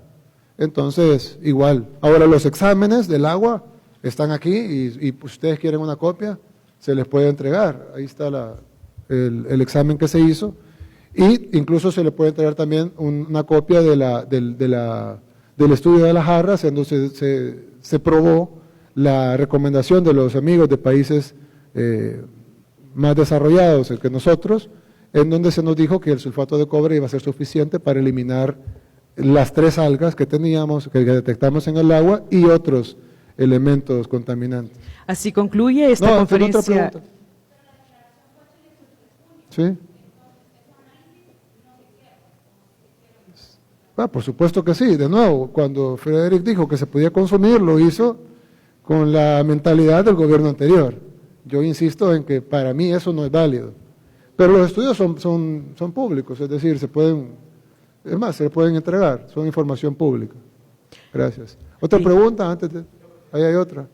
Entonces, igual. Ahora, los exámenes del agua están aquí y ustedes quieren una copia, se les puede entregar. Ahí está el examen que se hizo. Y incluso se le puede entregar también una copia del estudio de las jarras, en donde se probó la recomendación de los amigos de países más desarrollados que nosotros, en donde se nos dijo que el sulfato de cobre iba a ser suficiente para eliminar las 3 algas que teníamos, que detectamos en el agua y otros elementos contaminantes. Así concluye esta conferencia. Otra pregunta. ¿Sí? Por supuesto que sí. De nuevo, cuando Frederick dijo que se podía consumir, lo hizo con la mentalidad del gobierno anterior. Yo insisto en que para mí eso no es válido. Pero los estudios son públicos, es decir, se le pueden entregar, son información pública. Gracias. ¿Otra pregunta antes de...? Ahí hay otra.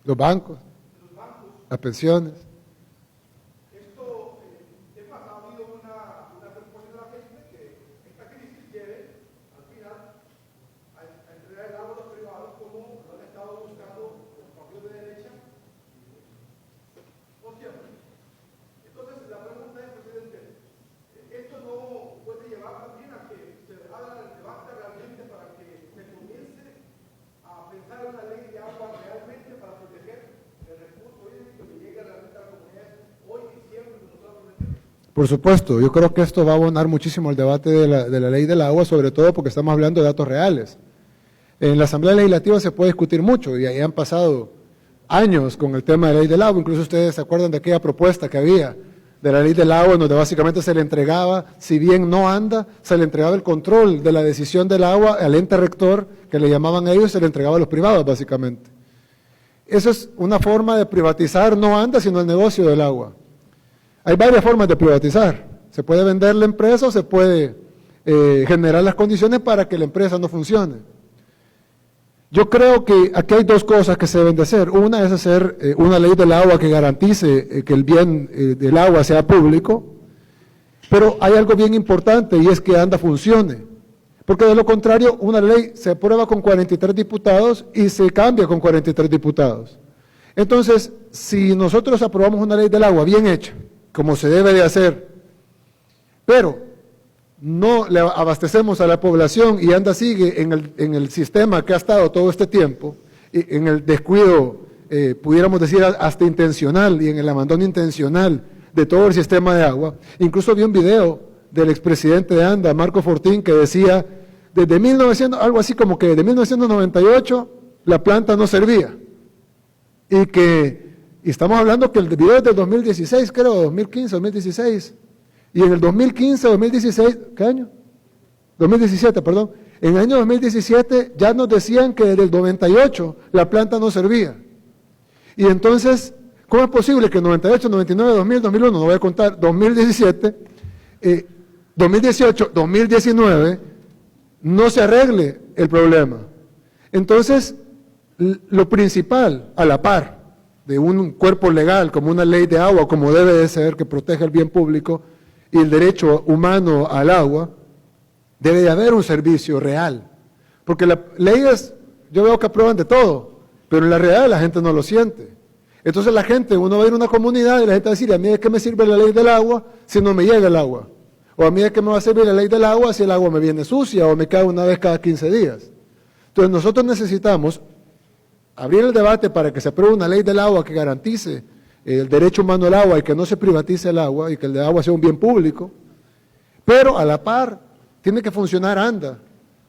Los bancos, las pensiones. Por supuesto, yo creo que esto va a abonar muchísimo el debate de la ley del agua, sobre todo porque estamos hablando de datos reales. En la Asamblea Legislativa se puede discutir mucho y ahí han pasado años con el tema de la ley del agua, incluso ustedes se acuerdan de aquella propuesta que había de la ley del agua, donde básicamente se le entregaba, si bien no anda, se le entregaba el control de la decisión del agua al ente rector, que le llamaban ellos, se le entregaba a los privados básicamente. Eso es una forma de privatizar, no anda, sino el negocio del agua. Hay varias formas de privatizar. Se puede vender la empresa o se puede generar las condiciones para que la empresa no funcione. Yo creo que aquí hay 2 cosas que se deben de hacer. Una es hacer una ley del agua que garantice que el bien del agua sea público, pero hay algo bien importante y es que ANDA funcione. Porque de lo contrario, una ley se aprueba con 43 diputados y se cambia con 43 diputados. Entonces, si nosotros aprobamos una ley del agua bien hecha, como se debe de hacer, pero no le abastecemos a la población y ANDA sigue en el sistema que ha estado todo este tiempo, en el descuido, pudiéramos decir hasta intencional y en el abandono intencional de todo el sistema de agua. Incluso vi un video del expresidente de ANDA, Marco Fortín, que decía, desde 1998 la planta no servía, y estamos hablando que el video es del 2016, creo, 2015, 2016, y en el 2015, 2016, ¿qué año? 2017, perdón. En el año 2017 ya nos decían que desde el 98 la planta no servía. Y entonces, ¿cómo es posible que 98, 99, 2000, 2001, no voy a contar, 2017, 2018, 2019, no se arregle el problema? Entonces, lo principal, a la par de un cuerpo legal como una ley de agua, como debe de ser, que proteja el bien público y el derecho humano al agua, debe de haber un servicio real. Porque las leyes, yo veo que aprueban de todo, pero en la realidad la gente no lo siente. Entonces la gente, uno va a ir a una comunidad y la gente va a decir, ¿a mí de qué me sirve la ley del agua si no me llega el agua? O a mí de qué me va a servir la ley del agua si el agua me viene sucia o me cae una vez cada 15 días. Entonces nosotros necesitamos abrir el debate para que se apruebe una ley del agua que garantice el derecho humano al agua y que no se privatice el agua y que el agua sea un bien público, pero a la par tiene que funcionar ANDA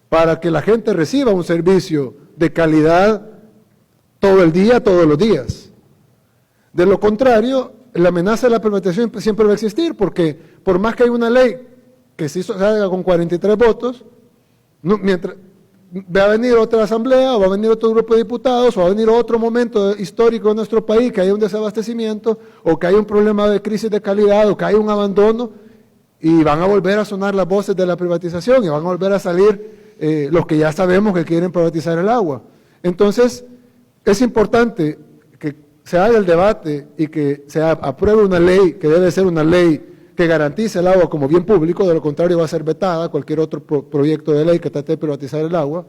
para que la gente reciba un servicio de calidad todo el día, todos los días. De lo contrario, la amenaza de la privatización siempre va a existir, porque por más que hay una ley que se haga con 43 votos, mientras va a venir otra asamblea, o va a venir otro grupo de diputados, o va a venir otro momento histórico de nuestro país, que haya un desabastecimiento, o que haya un problema de crisis de calidad, o que haya un abandono, y van a volver a sonar las voces de la privatización, y van a volver a salir los que ya sabemos que quieren privatizar el agua. Entonces, es importante que se haga el debate y que se apruebe una ley, que debe ser una ley que garantice el agua como bien público, de lo contrario va a ser vetada cualquier otro proyecto de ley que trate de privatizar el agua,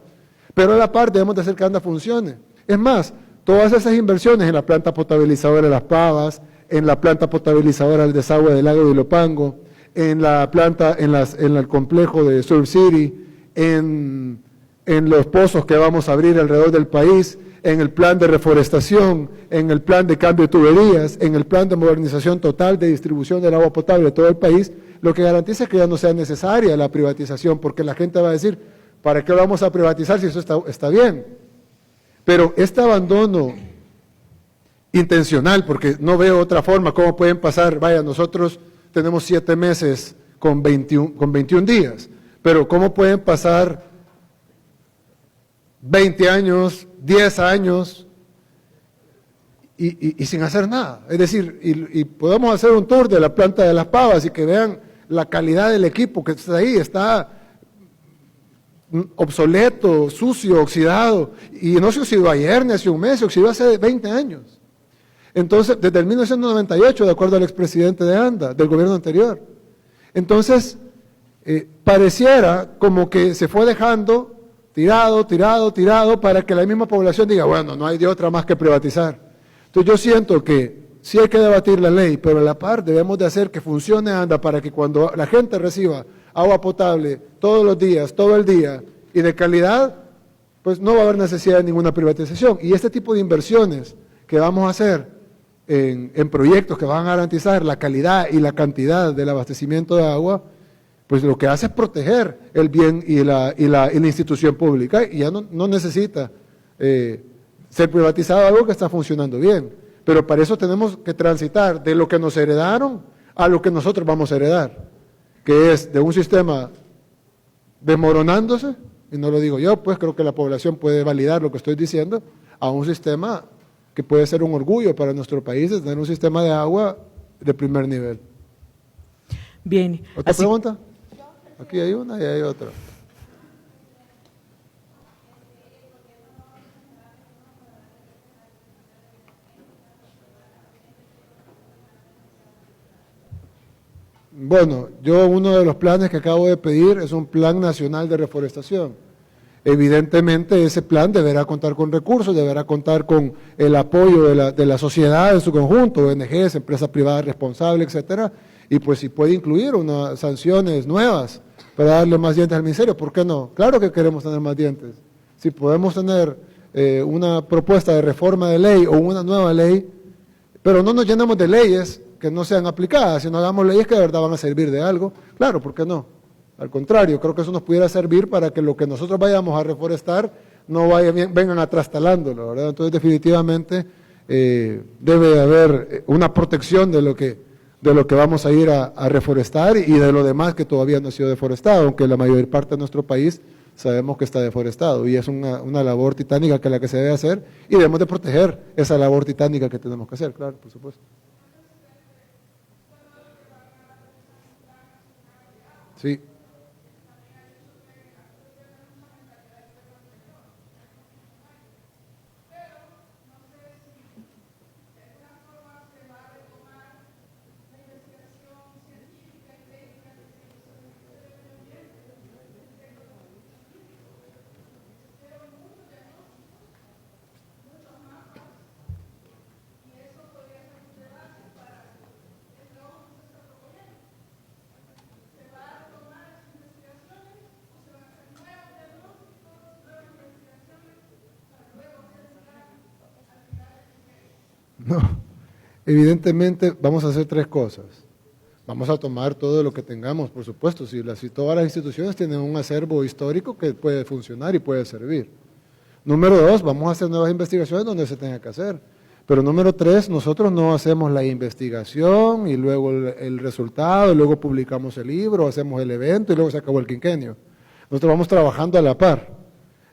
pero a la par debemos de hacer que ANDA funcione. Es más, todas esas inversiones en la planta potabilizadora de Las Pavas, en la planta potabilizadora del desagüe del lago de Ilopango, en la planta, en el complejo de Surf City, en los pozos que vamos a abrir alrededor del país, en el plan de reforestación, en el plan de cambio de tuberías, en el plan de modernización total de distribución del agua potable de todo el país, lo que garantiza es que ya no sea necesaria la privatización, porque la gente va a decir, ¿para qué lo vamos a privatizar si eso está bien? Pero este abandono intencional, porque no veo otra forma, cómo pueden pasar, vaya, nosotros tenemos 7 meses con 21 días, pero ¿cómo pueden pasar 20 años, 10 años y sin hacer nada? Es decir, y podemos hacer un tour de la planta de Las Pavas y que vean la calidad del equipo que está ahí, está obsoleto, sucio, oxidado, y no se oxidó ayer, ni hace un mes, se oxidó hace 20 años. Entonces, desde el 1998, de acuerdo al expresidente de ANDA, del gobierno anterior. Entonces, pareciera como que se fue dejando tirado, para que la misma población diga, bueno, no hay de otra más que privatizar. Entonces yo siento que sí hay que debatir la ley, pero a la par debemos de hacer que funcione ANDA para que cuando la gente reciba agua potable todos los días, todo el día, y de calidad, pues no va a haber necesidad de ninguna privatización. Y este tipo de inversiones que vamos a hacer en proyectos que van a garantizar la calidad y la cantidad del abastecimiento de agua, pues lo que hace es proteger el bien y la institución pública, y ya no necesita ser privatizado algo que está funcionando bien. Pero para eso tenemos que transitar de lo que nos heredaron a lo que nosotros vamos a heredar, que es de un sistema desmoronándose, y no lo digo yo, pues creo que la población puede validar lo que estoy diciendo, a un sistema que puede ser un orgullo para nuestro país, de tener un sistema de agua de primer nivel. Bien. ¿Otra pregunta? Aquí hay una y hay otra. Bueno, uno de los planes que acabo de pedir es un plan nacional de reforestación. Evidentemente ese plan deberá contar con recursos, deberá contar con el apoyo de la sociedad en su conjunto, ONGs, empresas privadas responsables, etcétera, y pues si puede incluir unas sanciones nuevas para darle más dientes al ministerio, ¿por qué no? Claro que queremos tener más dientes. Si podemos tener una propuesta de reforma de ley o una nueva ley, pero no nos llenamos de leyes que no sean aplicadas, sino hagamos leyes que de verdad van a servir de algo, claro, ¿por qué no? Al contrario, creo que eso nos pudiera servir para que lo que nosotros vayamos a reforestar no vengan atrastalándolo, ¿verdad? Entonces definitivamente debe haber una protección de lo que vamos a ir a reforestar y de lo demás que todavía no ha sido deforestado, aunque la mayor parte de nuestro país sabemos que está deforestado, y es una labor titánica que es la que se debe hacer, y debemos de proteger esa labor titánica que tenemos que hacer, claro, por supuesto. Sí. No. Evidentemente vamos a hacer tres cosas. Vamos a tomar todo lo que tengamos, por supuesto, si todas las instituciones tienen un acervo histórico que puede funcionar y puede servir. Número 2, vamos a hacer nuevas investigaciones donde se tenga que hacer. Pero número 3, nosotros no hacemos la investigación y luego el resultado, y luego publicamos el libro, hacemos el evento y luego se acabó el quinquenio. Nosotros vamos trabajando a la par.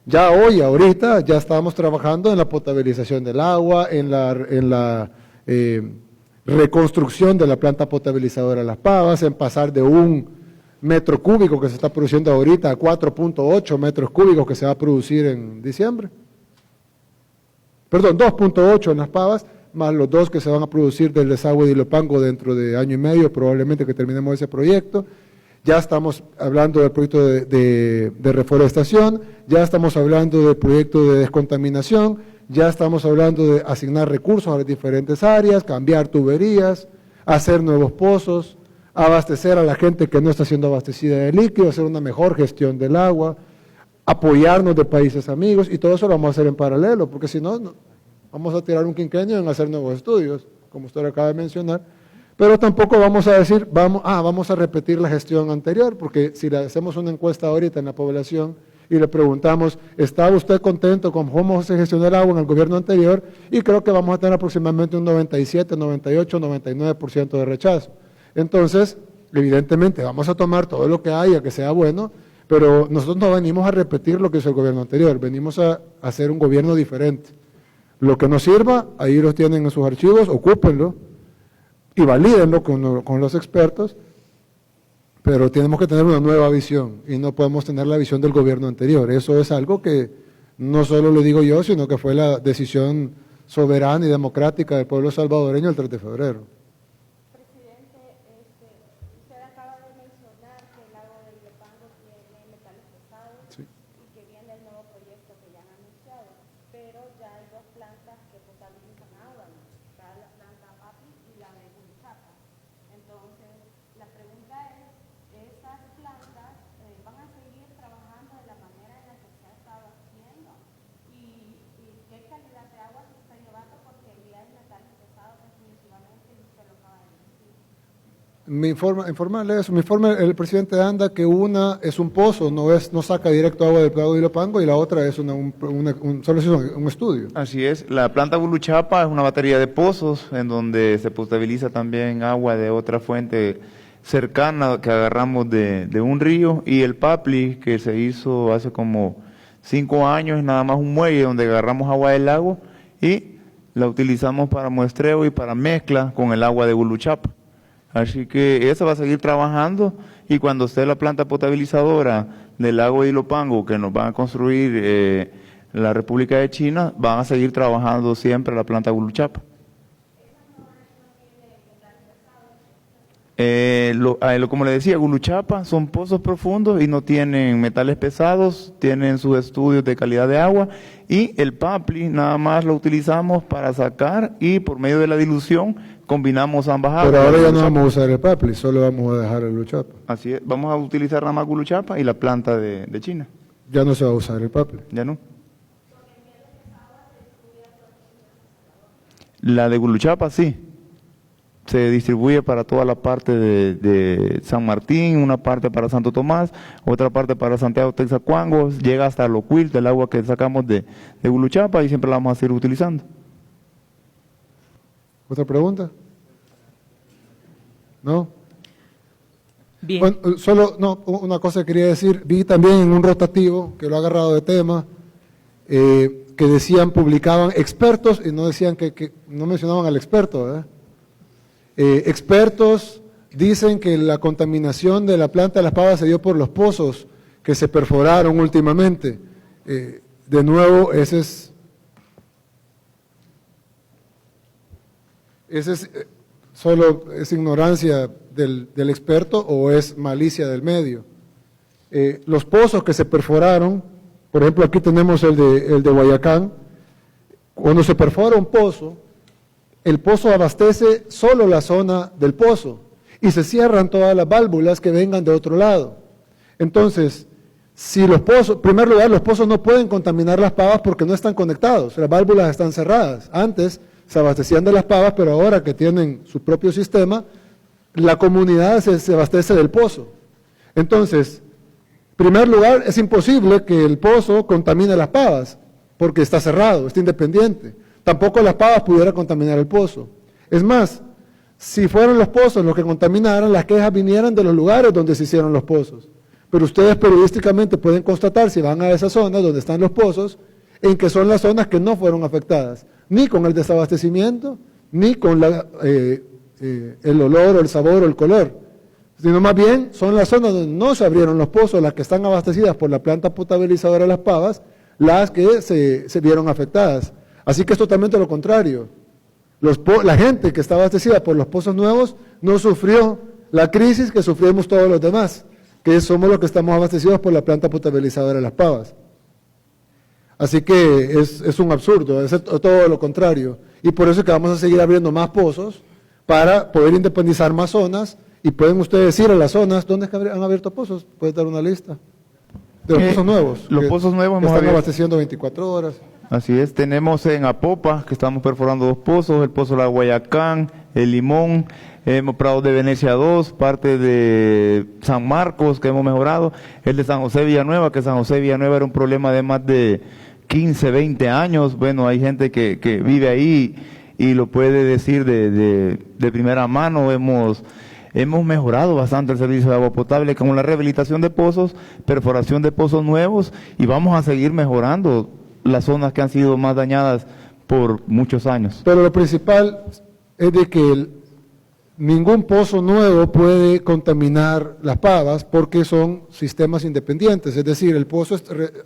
Ya ahorita, ya estamos trabajando en la potabilización del agua, en la reconstrucción de la planta potabilizadora de Las Pavas, en pasar de 1 metro cúbico que se está produciendo ahorita a 4.8 metros cúbicos que se va a producir en diciembre. Perdón, 2.8 en Las Pavas, más los 2 que se van a producir del desagüe de Ilopango dentro de año y medio, probablemente que terminemos ese proyecto. Ya estamos hablando del proyecto de reforestación, ya estamos hablando del proyecto de descontaminación, ya estamos hablando de asignar recursos a las diferentes áreas, cambiar tuberías, hacer nuevos pozos, abastecer a la gente que no está siendo abastecida de líquido, hacer una mejor gestión del agua, apoyarnos de países amigos, y todo eso lo vamos a hacer en paralelo, porque si no, vamos a tirar un quinquenio en hacer nuevos estudios, como usted acaba de mencionar, pero tampoco vamos a decir, vamos a repetir la gestión anterior, porque si le hacemos una encuesta ahorita en la población y le preguntamos, ¿está usted contento con cómo se gestionó el agua en el gobierno anterior? Y creo que vamos a tener aproximadamente un 97, 98, 99% de rechazo. Entonces, evidentemente, vamos a tomar todo lo que haya que sea bueno, pero nosotros no venimos a repetir lo que hizo el gobierno anterior, venimos a hacer un gobierno diferente. Lo que nos sirva, ahí los tienen en sus archivos, ocúpenlo y valídenlo con los expertos, pero tenemos que tener una nueva visión y no podemos tener la visión del gobierno anterior. Eso es algo que no solo lo digo yo, sino que fue la decisión soberana y democrática del pueblo salvadoreño el 3 de febrero. Presidente, usted acaba de mencionar que el agua del Ilopango tiene metales pesados y que viene el nuevo proyecto que ya han anunciado, pero ya hay 2 plantas que potabilizan agua, está la planta Papi y la de Buluchapa. Entonces, la pregunta es, ¿esas plantas van a seguir trabajando de la manera en la que se ha estado haciendo? ¿Y qué calidad de agua se está llevando? Porque ya hay metales pesados definitivamente y usted lo acaba de decir. Informarle eso, me informa el presidente ANDA que una es un pozo, no saca directo agua del Lago de Ilopango, y la otra es solo es un estudio. Así es, la planta Buluchapa es una batería de pozos en donde se potabiliza también agua de otra fuente cercana que agarramos de un río, y el Papli que se hizo hace como 5 años es nada más un muelle donde agarramos agua del lago y la utilizamos para muestreo y para mezcla con el agua de Buluchapa. Así que esa va a seguir trabajando, y cuando esté la planta potabilizadora del lago de Ilopango que nos van a construir la República de China, van a seguir trabajando siempre la planta Buluchapa. Como le decía, Buluchapa son pozos profundos y no tienen metales pesados, tienen sus estudios de calidad de agua, y el Papli nada más lo utilizamos para sacar, y por medio de la dilución combinamos ambas aguas. Pero ahora ya no vamos a usar el Papli, solo vamos a dejar el Buluchapa. Así es, vamos a utilizar nada más Buluchapa y la planta de China. Ya no se va a usar el Papli. Ya no. La de Buluchapa sí. Se distribuye para toda la parte de San Martín, una parte para Santo Tomás, otra parte para Santiago Texacuango, llega hasta Locuil, del agua que sacamos de Buluchapa, y siempre la vamos a seguir utilizando. ¿Otra pregunta? ¿No? Bien. Bueno, solo una cosa que quería decir, vi también en un rotativo, que lo ha agarrado de tema, que decían, publicaban expertos, y no decían que no mencionaban al experto, ¿verdad? Expertos dicen que la contaminación de la planta de Las Pavas se dio por los pozos que se perforaron últimamente. De nuevo, ese es solo es ignorancia del experto o es malicia del medio. Los pozos que se perforaron, por ejemplo, aquí tenemos el de Guayacán. Cuando se perfora un pozo, el pozo abastece solo la zona del pozo y se cierran todas las válvulas que vengan de otro lado. Entonces, si los pozos, en primer lugar, los pozos no pueden contaminar Las Pavas porque no están conectados, las válvulas están cerradas. Antes se abastecían de las pavas, pero ahora que tienen su propio sistema, la comunidad se abastece del pozo. Entonces, en primer lugar, es imposible que el pozo contamine las pavas, porque está cerrado, está independiente. Tampoco las pavas pudieran contaminar el pozo. Es más, si fueran los pozos los que contaminaran, las quejas vinieran de los lugares donde se hicieron los pozos. Pero ustedes periodísticamente pueden constatar, si van a esa zona donde están los pozos, en que son las zonas que no fueron afectadas, ni con el desabastecimiento, ni con el olor o el sabor o el color, sino más bien son las zonas donde no se abrieron los pozos, las que están abastecidas por la planta potabilizadora de Las Pavas, las que se vieron afectadas. Así que es totalmente lo contrario. La gente que está abastecida por los pozos nuevos no sufrió la crisis que sufrimos todos los demás, que somos los que estamos abastecidos por la planta potabilizadora de Las Pavas. Así que es un absurdo, es todo lo contrario. Y por eso es que vamos a seguir abriendo más pozos para poder independizar más zonas. Y pueden ustedes ir a las zonas donde han abierto pozos, pueden dar una lista de los pozos nuevos. Los pozos nuevos están abasteciendo 24 horas. Así es, tenemos en Apopa, que estamos perforando 2 pozos, el pozo de la Guayacán, el Limón, hemos Prado de Venecia 2, parte de San Marcos, que hemos mejorado, el de San José Villanueva, que San José Villanueva era un problema de más de 15, 20 años, bueno, hay gente que vive ahí y lo puede decir de primera mano, hemos mejorado bastante el servicio de agua potable con la rehabilitación de pozos, perforación de pozos nuevos y vamos a seguir mejorando las zonas que han sido más dañadas por muchos años. Pero lo principal es de que ningún pozo nuevo puede contaminar Las Pavas porque son sistemas independientes, es decir, el pozo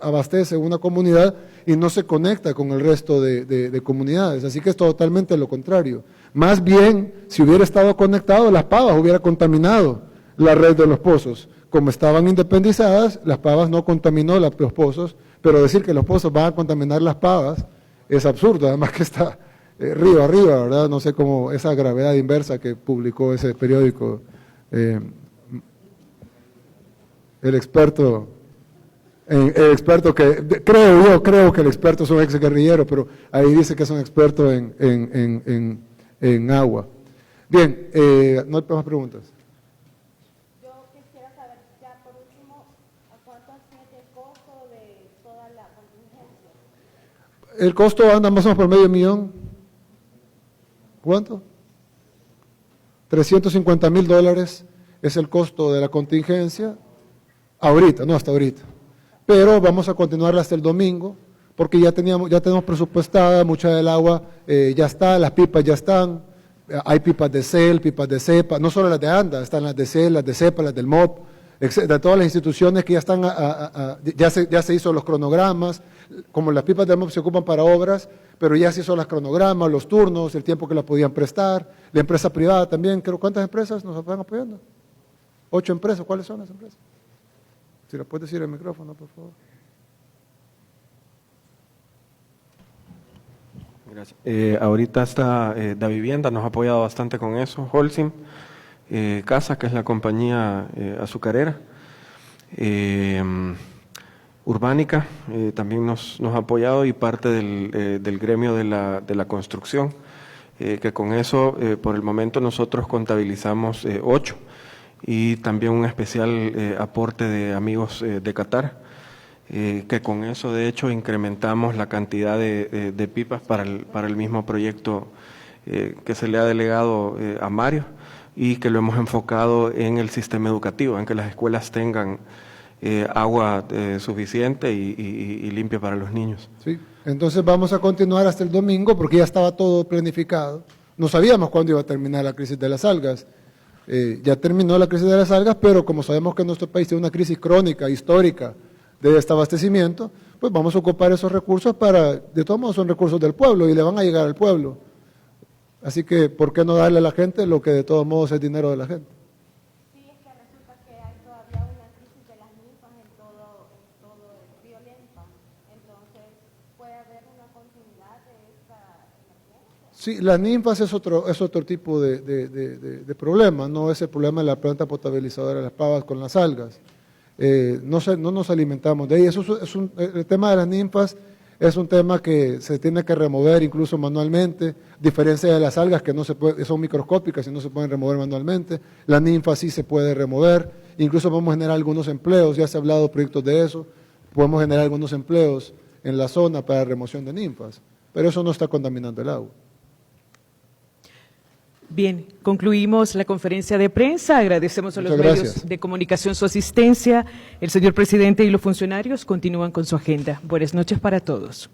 abastece una comunidad y no se conecta con el resto de comunidades, así que es totalmente lo contrario. Más bien, si hubiera estado conectado, Las Pavas hubiera contaminado la red de los pozos. Como estaban independizadas, Las Pavas no contaminó los pozos, pero decir que los pozos van a contaminar Las Pavas es absurdo, además que está río arriba, ¿verdad? No sé cómo esa gravedad inversa que publicó ese periódico, el experto que, creo que el experto es un ex guerrillero, pero ahí dice que es un experto en agua. Bien, no hay más preguntas. Yo quisiera saber, ya por último, ¿a cuánto asciende el costo de toda la contingencia? El costo anda más o menos por $500,000. ¿Cuánto? $350,000 es el costo de la contingencia, ahorita, no hasta ahorita. Pero vamos a continuarla hasta el domingo, porque ya tenemos presupuestada, mucha del agua ya está, las pipas ya están, hay pipas de CEL, pipas de CEPA, no solo las de ANDA, están las de CEL, las de CEPA, las del MOP, de todas las instituciones que ya están, ya se hizo los cronogramas, como las pipas del MOP se ocupan para obras, pero ya se hizo los cronogramas, los turnos, el tiempo que la podían prestar, la empresa privada también, ¿cuántas empresas nos están apoyando? 8 empresas, ¿cuáles son las empresas? Si lo puedes decir en el micrófono, por favor. Gracias. Ahorita está Da Vivienda, nos ha apoyado bastante con eso, Holcim, Casa, que es la compañía azucarera, Urbánica también nos ha apoyado y parte del gremio de la construcción, que con eso por el momento nosotros contabilizamos 8 y también un especial aporte de amigos de Qatar, que con eso de hecho incrementamos la cantidad de pipas para el mismo proyecto que se le ha delegado a Mario y que lo hemos enfocado en el sistema educativo, en que las escuelas tengan agua suficiente y limpia para los niños. Sí, entonces vamos a continuar hasta el domingo porque ya estaba todo planificado. No sabíamos cuándo iba a terminar la crisis de las algas. Ya terminó la crisis de las algas, pero como sabemos que nuestro país tiene una crisis crónica, histórica, de desabastecimiento, pues vamos a ocupar esos recursos de todos modos son recursos del pueblo y le van a llegar al pueblo. Así que, ¿por qué no darle a la gente lo que de todos modos es dinero de la gente? Sí, es que resulta que hay todavía una crisis de las ninfas en todo el río Lempa. Entonces, ¿puede haber una continuidad de esta emergencia? Sí, las ninfas es otro tipo de problema, no es el problema de la planta potabilizadora de Las Pavas con las algas. No nos alimentamos de ahí. El tema de las ninfas es un tema que se tiene que remover incluso manualmente, diferencia de las algas que no se puede, son microscópicas y no se pueden remover manualmente, la ninfa sí se puede remover, incluso podemos generar algunos empleos, ya se ha hablado de proyectos de eso, podemos generar algunos empleos en la zona para remoción de ninfas, pero eso no está contaminando el agua. Bien, concluimos la conferencia de prensa. Agradecemos a los medios de comunicación su asistencia. El señor presidente y los funcionarios continúan con su agenda. Buenas noches para todos.